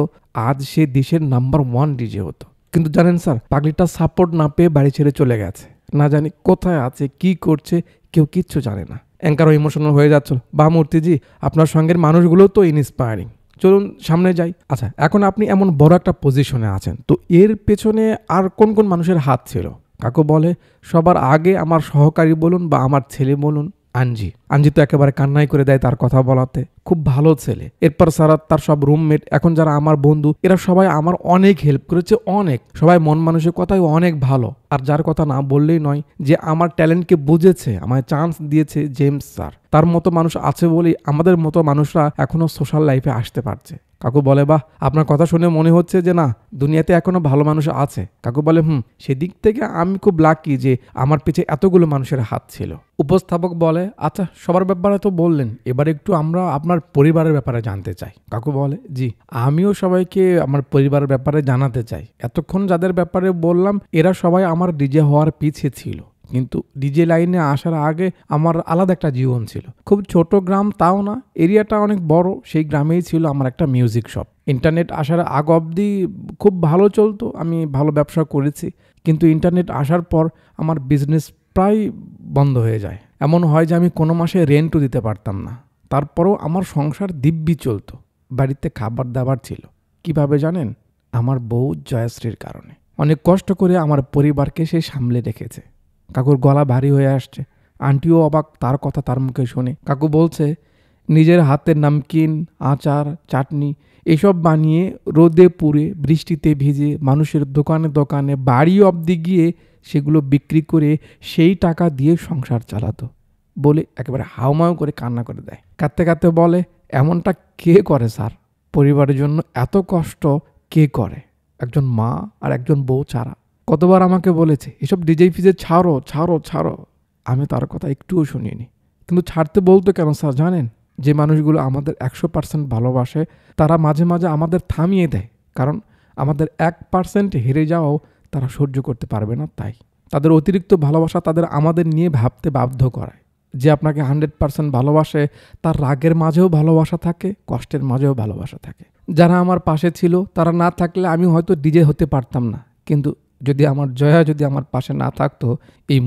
আজ সে দেশের নাম্বার 1 ডিজে হতো। কিন্তু জানেন স্যার, পাগলিটা সাপোর্ট না পেয়ে বাড়ি ছেড়ে চলে গেছে। না জানি কোথায় আছে, কি করছে, কেউ কিচ্ছু জানে না। অ্যাঙ্কারও ইমোশনাল হয়ে যাচ্ছিল। বা মূর্তিজি, আপনার সঙ্গের মানুষগুলো তো ইন্সপায়ারিং, চলুন সামনে যাই। আচ্ছা, এখন আপনি এমন বড় একটা পজিশনে আছেন, তো এর পেছনে আর কোন কোন মানুষের হাত ছিল? কাকু বলে, সবার আগে আমার সহকারী বলুন বা আমার ছেলে বলুন, আঞ্জি তো একেবারে কান্নাই করে দেয় তার কথা বলাতে। খুব ভালো ছেলে। এরপর সারাত, তার সব রুমমেট, এখন যারা আমার বন্ধু, এরা সবাই আমার অনেক হেল্প করেছে, অনেক। সবাই মন মানুষের কথাই অনেক ভালো। আর যার কথা না বললেই নয়, যে আমার ট্যালেন্টকে বুঝেছে, আমায় চান্স দিয়েছে, জেমস স্যার। তার মতো মানুষ আছে বলেই আমাদের মতো মানুষরা এখনো সোশ্যাল লাইফে আসতে পারছে। কাকু বলে, বাহ, আপনার কথা শুনে মনে হচ্ছে যে না, দুনিয়াতে এখনো ভালো মানুষ আছে। কাকু বলে, সেদিক থেকে আমি খুব লাকি যে আমার পিছে এতগুলো মানুষের হাত ছিল। উপস্থাপক বলে, আচ্ছা সবার ব্যাপারে তো বললেন, এবার একটু আমরা আপনার পরিবারের ব্যাপারে জানতে চাই। কাকু বলে, জি, আমিও সবাইকে আমার পরিবারের ব্যাপারে জানাতে চাই। এতক্ষণ যাদের ব্যাপারে বললাম, এরা সবাই আমার ডিজে হওয়ার পিছিয়ে ছিল, কিন্তু ডিজে লাইনে আসার আগে আমার আলাদা একটা জীবন ছিল। খুব ছোট গ্রাম তাও না, এরিয়াটা অনেক বড়। সেই গ্রামেই ছিল আমার একটা মিউজিক শপ। ইন্টারনেট আসার আগ অবধি খুব ভালো চলতো, আমি ভালো ব্যবসা করেছি, কিন্তু ইন্টারনেট আসার পর আমার বিজনেস প্রায় বন্ধ হয়ে যায়। এমন হয় যে আমি কোনো মাসে রেন্টও দিতে পারতাম না, তারপরেও আমার সংসার দিব্যি চলতো। বাড়িতে খাবার দাবার ছিল। কিভাবে জানেন? আমার বউ জয়াশ্রীর কারণে। অনেক কষ্ট করে আমার পরিবারকে সে সামলে রেখেছে। কাকুর গলা ভারী হয়ে আসছে। আন্টিও অবাক তার কথা তার মুখে শুনে। কাকু বলছে নিজের হাতের নামকিন, আচার, চাটনি এসব বানিয়ে রোদে পুড়ে বৃষ্টিতে ভিজে মানুষের দোকানে দোকানে বাড়ি অবধি গিয়ে সেগুলো বিক্রি করে সেই টাকা দিয়ে সংসার চালাতো বলে একেবারে হাউমাউ করে কান্না করে দেয়। কাঁদতে কাঁদতে বলে, এমনটা কে করে স্যার? পরিবারের জন্য এত কষ্ট কে করে? একজন মা আর একজন বউ ছাড়া। কতবার আমাকে বলেছে এসব ডিজে ফিজে ছাড়ো ছাড়ো ছাড়ো। আমি তার কথা একটুও শুনিনি। কিন্তু ছাড়তে বলতো কেন স্যার জানেন? যে মানুষগুলো আমাদের 100% ভালোবাসে তারা মাঝে মাঝে আমাদের থামিয়ে দেয়, কারণ আমাদের 1% হেরে যাওয়াও তারা সহ্য করতে পারবে না। তাই তাদের অতিরিক্ত ভালোবাসা তাদের আমাদের নিয়ে ভাবতে বাধ্য করায়। যে আপনাকে 100% ভালোবাসে তার রাগের মাঝেও ভালোবাসা থাকে, কষ্টের মাঝেও ভালোবাসা থাকে। যারা আমার পাশে ছিল তারা না থাকলে আমি হয়তো ডিজে হতে পারতাম না, কিন্তু যদি আমার জয়া যদি আমার পাশে না থাকতো এই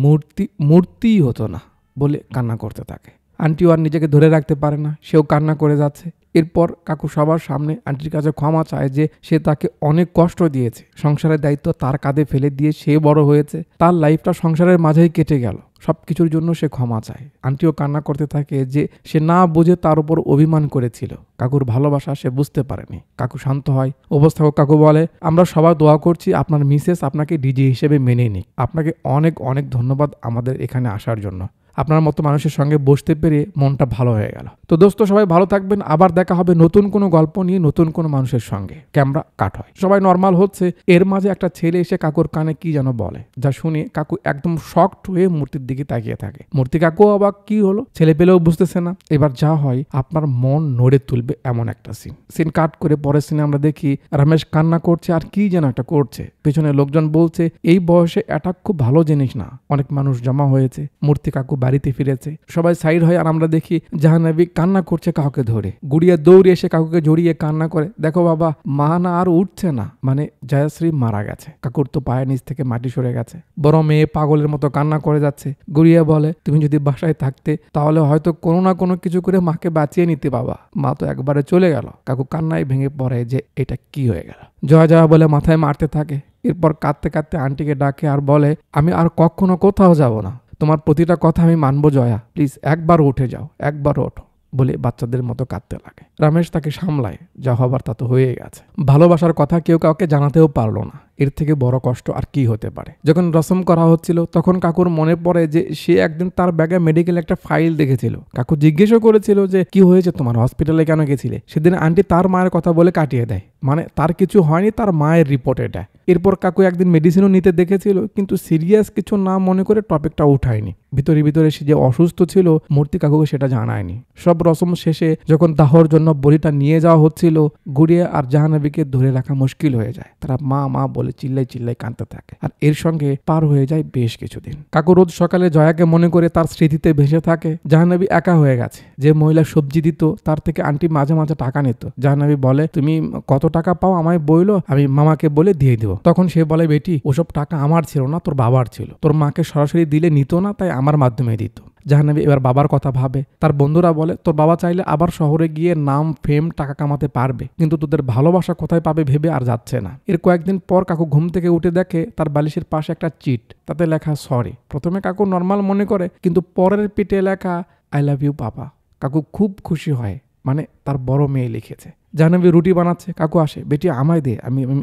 মূর্তিই হতো না বলে কান্না করতে থাকে। আন্টিও আর নিজেকে ধরে রাখতে পারে না, সেও কান্না করে যাচ্ছে। এরপর কাকু সবার সামনে আন্টির কাছে ক্ষমা চায় যে সে তাকে অনেক কষ্ট দিয়েছে, সংসারের দায়িত্ব তার কাঁধে ফেলে দিয়ে সে বড় হয়েছে, তার লাইফটা সংসারের মাঝেই কেটে গেল, সব কিছুর জন্য সে ক্ষমা চায়। আন্টিও কান্না করতে থাকে যে সে না বুঝে তার উপর অভিমান করেছিল। কাকুর ভালোবাসা সে বুঝতে পারেনি। কাকু শান্ত হয়। উপস্থাপক কাকু বলে, আমরা সবাই দোয়া করছি আপনার মিসেস আপনাকে ডিজে হিসেবে মেনে নিক। আপনাকে অনেক অনেক ধন্যবাদ আমাদের এখানে আসার জন্য। আপনার মতো মানুষের সঙ্গে বসতে পেরে মনটা ভালো হয়ে গেল। তো দোস্ত সবাই ভালো থাকবেন। আবার দেখা হবে নতুন কোনো গল্প নিয়ে, নতুন কোনো মানুষের সঙ্গে। ক্যামেরা কাট হয়, সবাই নর্মাল হচ্ছে। এর মাঝে একটা ছেলে এসে কাকুর কানে কি যেন বলে, যা শুনে কাকু একদম শকড হয়ে মূর্তির দিকে তাকিয়ে থাকে। মূর্তি কাকু অবাক, কি হলো? ছেলে পেলেও বুঝতেছে না। এবার যা হয় আপনার মন নড়ে তুলবে এমন একটা সিন কাট করে পরের সিনে আমরা দেখি রমেশ কান্না করছে আর কি যেন একটা করছে। পেছনে লোকজন বলছে এই বয়সে এটা খুব ভালো জিনিস না। অনেক মানুষ জমা হয়েছে। মূর্তি কাকু বাড়িতে ফিরেছে, সবাই সাইড হয় আর আমরা দেখি জাহানাবী কান্না করছে কাউকে ধরে। গুড়িয়া দৌড়ে এসে কাকুকে জড়িয়ে কান্না করে, দেখো বাবা মা না আর উঠছে না, মানে জয়াশ্রী মারা গেছে। কাকুর তো পায়ের নিচ থেকে মাটি সরে গেছে। বড় মেয়ে পাগলের মতো কান্না করে যাচ্ছে। গুড়িয়া বলে, তুমি যদি বাসায় থাকতে তাহলে হয়তো কোনো না কোনো কিছু করে মাকে বাঁচিয়ে নিতে বাবা, মা তো একবারে চলে গেল। কাকু কান্নায় ভেঙে পড়ে যে এটা কি হয়ে গেল। জয়া জয়া বলে মাথায় মারতে থাকে। এরপর কাঁদতে কাঁদতে আন্টিকে ডাকে আর বলে, আমি আর কখনো কোথাও যাব না, তোমার প্রতিটা কথা আমি মানবো জয়া, প্লিজ একবার উঠে যাও, একবার ওঠো বলে বাচ্চাদের মতো কাঁদতে লাগে। রমেশ তাকে সামলায়, যা হবার তা তো হয়ে গেছে। ভালোবাসার কথা কেউ কাউকে জানাতেও পারলো না। এর থেকে বড় কষ্ট আর কি হতে পারে। যখন রসম করা হচ্ছিল তখন কাকুর মনে পড়ে যে সে একদিন তার ব্যাগে মেডিকেল একটা ফাইল দেখেছিল। কাকু জিজ্ঞেসও করেছিল যে কি হয়েছে তোমার, হসপিটালে কেন গেছিলে? সেদিন আন্টি তার মায়ের কথা বলে কাটিয়ে দেয়, মানে তার কিছু হয়নি, তার মায়ের রিপোর্ট এটা। এরপর কাকু একদিন মেডিসিনও নিতে দেখেছিল, কিন্তু সিরিয়াস কিছু না মনে করে টপিকটা উঠায়নি। ভিতরে ভিতরে সে যে অসুস্থ ছিল মূর্তি কাকুকে সেটা জানায়নি। সব রসম শেষে যখন দাহর জন্য বড়িটা নিয়ে যাওয়া হচ্ছিল, গুড়িয়া আর জাহানাবীকে ধরে রাখা মুশকিল হয়ে যায়। তারা মা মা বলে চিল্লাই চিল্লাই কাঁদতে থাকে। আর এর সঙ্গে পার হয়ে যায় বেশ কিছুদিন। কাকু রোজ সকালে জয়াকে মনে করে তার স্মৃতিতে ভেসে থাকে। জাহানাবী একা হয়ে গেছে। যে মহিলা সবজি দিত তার থেকে আন্টি মাঝে মাঝে টাকা নিত। জাহানাবী বলে, তুমি কত টাকা পাও আমায় বইলো, আমি মামাকে বলে দিয়ে দিব। তখন সে বলে, বেটি ওসব টাকা আমার ছিল না, তোর বাবার ছিল, তোর মাকে সরাসরি দিলে নিত না, তাই আমার মাধ্যমে দিত। জাহানাবী এবার বাবার কথা ভাবে। তার বন্ধুরা বলে, তোর বাবা চাইলে আবার শহরে গিয়ে নাম ফেম টাকা কামাতে পারবে, কিন্তু তোদের ভালোবাসা কোথায় পাবে ভেবে আর যাচ্ছে না। এর কয়েকদিন পর কাকু ঘুম থেকে উঠে দেখে তার বালিশের পাশে একটা চিট, তাতে লেখা সরি। প্রথমে কাকু নর্মাল মনে করে, কিন্তু পরের পিঠে লেখা আই লাভ ইউ পাপা। কাকু খুব খুশি হয়, মানে তার বড় মেয়ে লিখেছে। জাহানাবী রুটি বানাচ্ছে, কাকু আসে, বেটি আমায় দে,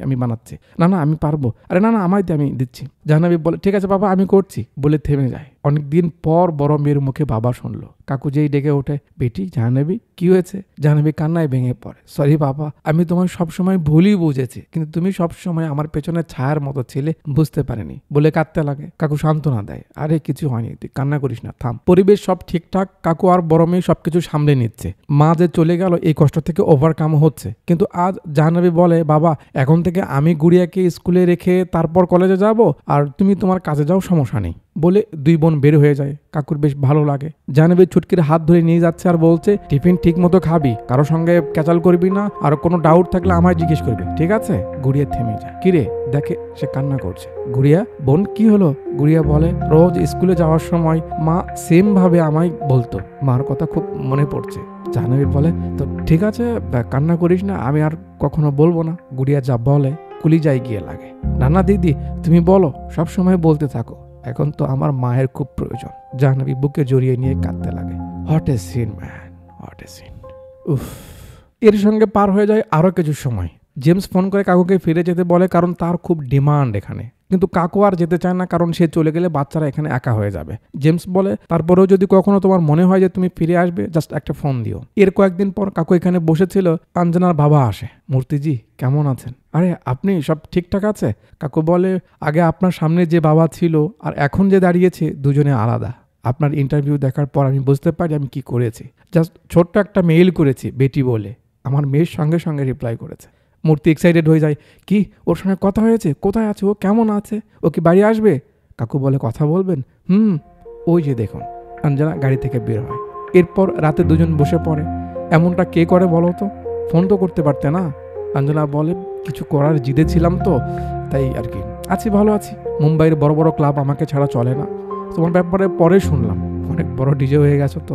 আমি বানাচ্ছি। না না আমি পারবো। আরে না না আমায় দে, আমি দিচ্ছি। জাহানাবী বলে, ঠিক আছে বাবা আমি করছি বলে থেমে যায়। অনেকদিন পর বড় মেয়ের মুখে বাবা শুনলো। কাকু যেই ডেকে ওঠে, বেটি জাহানাবী কি হয়েছে? জাহানাবী কান্নায় ভেঙে পড়ে, সরি বাবা, আমি তোমায় সবসময় ভুলই বুঝেছি, কিন্তু তুমি সবসময় আমার পেছনে ছায়ার মতো ছিলে, বুঝতে পারিনি বলে কাঁদতে লাগে। কাকু সান্ত্বনা দেয়, আরে কিছু হয়নি, তুই কান্না করিস না, থাম। পরিবেশ সব ঠিকঠাক, কাকু আর বড় মেয়ে সবকিছু সামলে নিচ্ছে। মা যে চলে গেল এই কষ্ট থেকে ওভারকাম হচ্ছে। কিন্তু আজ জাহানাবী বলে, বাবা এখন থেকে আমি গুড়িয়াকে স্কুলে রেখে তারপর কলেজে যাব, আর তুমি তোমার কাজে যাও, সমস্যা নেই। বলে দুই বোন বের হয়ে যায়। কাকুর বেশ ভালো লাগে। জাহ্নবী ছুটকির হাত ধরে নিয়ে যাচ্ছে আর বলছে, টিফিন ঠিক মতো খাবি, কারোর সঙ্গে ক্যাচাল করবি না, আর কোনো ডাউট থাকলে আমায় জিজ্ঞেস করবি, ঠিক আছে? গুড়িয়া থেমে যায়। কিরে, দেখে সে কান্না করছে। গুড়িয়া, বোন কি হলো? গুড়িয়া বলে, রোজ স্কুলে যাওয়ার সময় মা সেম ভাবে আমায় বলতো, মার কথা খুব মনে পড়ছে। জাহ্নবী বলে, তো ঠিক আছে, কান্না করিস না, আমি আর কখনো বলবো না। গুড়িয়া যা বলে কলিজায় গিয়ে লাগে। না দিদি, তুমি বলো, সব সময় বলতে থাকো, এখন তো আমার মায়ের খুব প্রয়োজন। জাহ্নবী বুকে জড়িয়ে নিয়ে কাঁদতে লাগে। What a scene man, what a scene. উফ। এর সঙ্গে পার হয়ে যায় আরো কিছু সময়। জেমস ফোন করে কাকুকে ফিরে যেতে বলে, কারণ তার খুব ডিমান্ড এখানে। কিন্তু কাকু আর যেতে চায় না, কারণ সে চলে গেলে বাচ্চারা এখানে একা হয়ে যাবে। জেমস বলে, তারপরেও যদি কখনো তোমার মনে হয় যে তুমি ফিরে আসবে, জাস্ট একটা ফোন দিও। এর কয়েকদিন পর কাকু এখানে বসেছিল। আঞ্জনার বাবা আসে। মূর্তিজি কেমন আছেন? আরে আপনি, সব ঠিকঠাক আছে? কাকু বলে, আগে আপনার সামনে যে বাবা ছিল আর এখন যে দাঁড়িয়েছে, দুজনে আলাদা। আপনার ইন্টারভিউ দেখার পর আমি বুঝতে পারি আমি কি করেছি। জাস্ট ছোট্ট একটা মেইল করেছি বেটি বলে, আমার মেয়ের সঙ্গে সঙ্গে রিপ্লাই করেছে। মূর্তি এক্সাইটেড হয়ে যায়, কি ওর সঙ্গে কথা হয়েছে? কোথায় আছে ও? কেমন আছে? ও কি বাড়ি আসবে? কাকু বলে, কথা বলবেন? ওই যে দেখুন। অঞ্জনা গাড়ি থেকে বের হয়। এরপর রাতে দুজন বসে পড়ে। এমনটা কে করে বলো তো? ফোন তো করতে পারতে না? অঞ্জনা বলে, কিছু করার জিদে ছিলাম তো, তাই আর কি। আছি, ভালো আছি। মুম্বাইয়ের বড় বড় ক্লাব আমাকে ছাড়া চলে না। তোমার ব্যাপারে পরে শুনলাম অনেক বড় ডিজে হয়ে গেছো তো।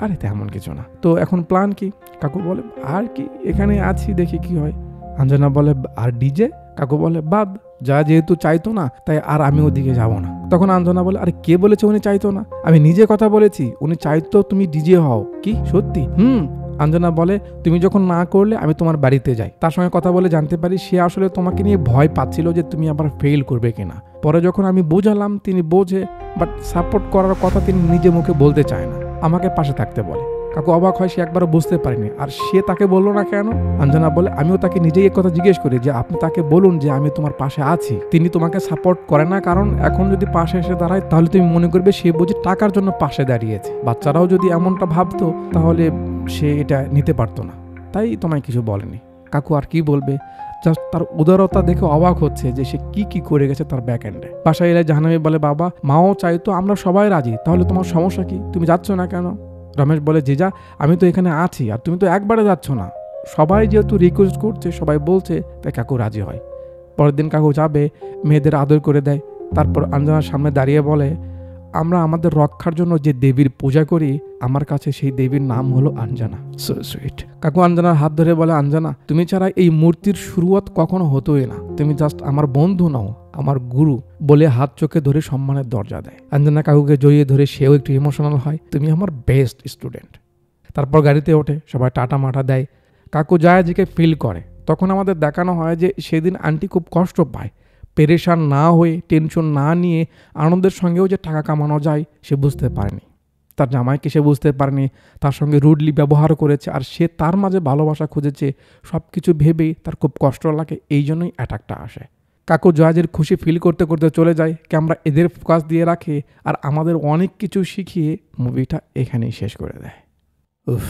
আরে তেমন কিছু না তো, এখন প্ল্যান কি? কাকু বলে, আর কি, এখানে আছি, দেখি কি হয়। অঞ্জনা বলে, আর ডিজে? কাকু বলে, বাদ, যা যেহেতু চাইতো না, তাই আর আমি ওদিকে যাব না। তখন অঞ্জনা বলে, আরে কে বলেছে উনি চাইতো না? আমি নিজে কথা বলেছি, উনি চাইতো তুমি ডিজে হও। কি সত্যি? অঞ্জনা বলে, তুমি যখন না করলে আমি তোমার বাড়িতে যাই, তার সঙ্গে কথা বলে জানতে পারি সে আসলে তোমাকে নিয়ে ভয় পাচ্ছিল যে তুমি আবার ফেল করবে কিনা। পরে যখন আমি বোঝালাম তিনি বোঝে, বাট সাপোর্ট করার কথা তিনি নিজে মুখে বলতে চায় না, আমাকে পাশে থাকতে বলে। কাকু অবাক হয়, সে একবারও বুঝতে পারেনি। আর সে তাকে বললো না কেন? অঞ্জনা বলে, আমিও তাকে নিজেই এক কথা জিজ্ঞেস করি যে আপনি তাকে বলুন যে আমি তোমার পাশে আছি। তিনি তোমাকে সাপোর্ট করে না, কারণ এখন যদি পাশে এসে দাঁড়ায় তাহলে তুমি মনে করবে সে বুঝি টাকার জন্য পাশে দাঁড়িয়েছে। বাচ্চারাও যদি এমনটা ভাবতো তাহলে সে এটা নিতে পারতো না, তাই তোমায় কিছু বলেনি। কাকু আর কি বলবে, জাস্ট তার উদারতা দেখে অবাক হচ্ছে যে সে কি করে গেছে তার ব্যাক এন্ডে। বাসায় এলে জাহ্নবী বলে, বাবা মাও চাইতো, আমরা সবাই রাজি, তাহলে তোমার সমস্যা কি? তুমি যাচ্ছ না কেন? রমেশ বলে, জিজা আমি তো এখানে আছি আর তুমি তো একবারে যাচ্ছ না। সবাই যেহেতু রিকোয়েস্ট করছে, সবাই বলছে, তাই কাকু রাজি হয়। পরের দিন কাকু যাবে, মেয়েদের আদর করে দেয়। তারপর অঞ্জনার সামনে দাঁড়িয়ে বলে, আমরা আমাদের রক্ষার জন্য যে দেবীর পূজা করি, আমার কাছে সেই দেবীর নাম হলো অঞ্জনা। So sweet. কাকু অঞ্জনার হাত ধরে বলে, অঞ্জনা তুমি ছাড়া এই মূর্তির শুরুয়াত কখনো হতোই না, তুমি জাস্ট আমার বন্ধু নও, আমার গুরু। বলে হাত চোখে ধরে সম্মানের দরজা দেয়। অঞ্জনা কাকুকে জড়িয়ে ধরে সেও একটু ইমোশনাল হয়, তুমি আমার বেস্ট স্টুডেন্ট। তারপর গাড়িতে ওঠে, সবাই টাটা মাটা দেয়। কাকু জায়াজিকে ফিল করে। তখন আমাদের দেখানো হয় যে সেদিন আন্টি খুব কষ্ট পায়, পেরেশান না হয়ে, টেনশন না নিয়ে আনন্দের সঙ্গেও যে টাকা কামানো যায় সে বুঝতে পারেনি। তার জামাইকে সে বুঝতে পারেনি, তার সঙ্গে রুডলি ব্যবহার করেছে, আর সে তার মাঝে ভালোবাসা খুঁজেছে। সব কিছু ভেবেই তার খুব কষ্ট লাগে, এই জন্যই অ্যাটাকটা আসে। কাকু জয়াজের খুশি ফিল করতে করতে চলে যায়। ক্যামেরা এদের ফোকাস দিয়ে রাখে আর আমাদের অনেক কিছু শিখিয়ে মুভিটা এখানেই শেষ করে দেয়। উফ,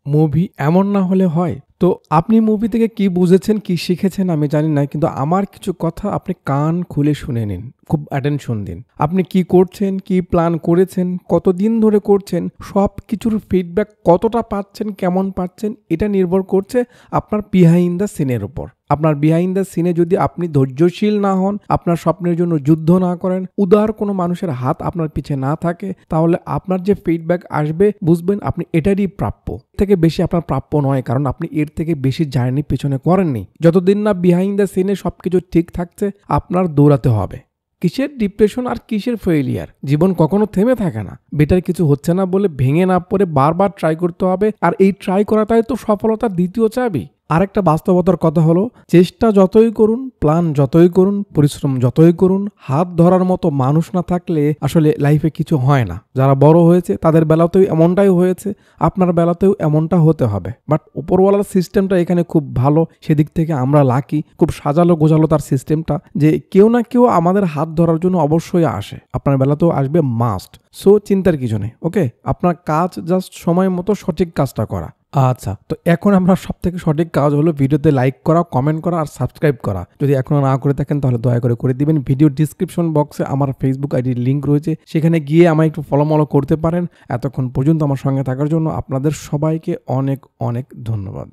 মুভি এমন না হলে হয়। তো আপনি মুভি থেকে কি বুঝেছেন, কি শিখেছেন আমি জানি না, কিন্তু আমার কিছু কথা আপনি কান খুলে শুনে নিন, খুব অ্যাটেনশন দিন। আপনি কি করছেন, কি প্ল্যান করেছেন, কতদিন ধরে করছেন, সব কিছুর ফিডব্যাক কতটা পাচ্ছেন, কেমন পাচ্ছেন, এটা নির্ভর করছে আপনার বিহাইন্ড দ্য সিনের উপর। আপনার বিহাইন্ড দ্য সিনে যদি আপনি ধৈর্যশীল না হন, আপনার স্বপ্নের জন্য যুদ্ধ না করেন, উদার কোনো মানুষের হাত আপনার পিছে না থাকে, তাহলে আপনার যে ফিডব্যাক আসবে বুঝবেন আপনি এটারই প্রাপ্য। থেকে বেশি আপনার প্রাপ্য নয়, কারণ আপনি এর থেকে বেশি জার্নি পেছনে করেননি। যতদিন না বিহাইন্ড দ্য সিনে সবকিছু ঠিক থাকছে, আপনার দৌড়াতে হবে। কিসের ডিপ্রেশন আর কিসের ফেইলিয়ার? জীবন কখনো থেমে থাকে না। বেটার কিছু হচ্ছে না বলে ভেঙে না পড়ে বারবার ট্রাই করতে হবে, আর এই ট্রাই করাটাই তো সফলতার দ্বিতীয় চাবি। আরেকটা বাস্তবতার কথা হলো, চেষ্টা যতই করুন, প্ল্যান যতই করুন, পরিশ্রম যতই করুন, হাত ধরার মতো মানুষ না থাকলে আসলে লাইফে কিছু হয় না। যারা বড় হয়েছে তাদের বেলাতেও এমনটাই হয়েছে, আপনার বেলাতেও এমনটা হতে হবে। বাট উপরওয়ালার সিস্টেমটা এখানে খুব ভালো, সেদিক থেকে আমরা লাকি। খুব সাজালো গোজালো তার সিস্টেমটা, যে কেউ না কেউ আমাদের হাত ধরার জন্য অবশ্যই আসে। আপনার বেলাতেও আসবে, মাস্ট। সো চিন্তার কিছু নেই। ওকে, আপনার কাজ জাস্ট সময় মতো সঠিক কাজটা করা। আচ্ছা, তো এখন আমরা সবথেকে সঠিক কাজ হলো ভিডিওতে লাইক করা, কমেন্ট করা আর সাবস্ক্রাইব করা। যদি এখনো না করে থাকেন তাহলে দয়া করে দিবেন। ভিডিও ডিসক্রিপশন বক্সে আমার ফেসবুক আইডির লিংক রয়েছে, সেখানে গিয়ে আমায় একটু ফলো করতে পারেন। এতক্ষণ পর্যন্ত আমার সঙ্গে থাকার জন্য আপনাদের সবাইকে অনেক ধন্যবাদ।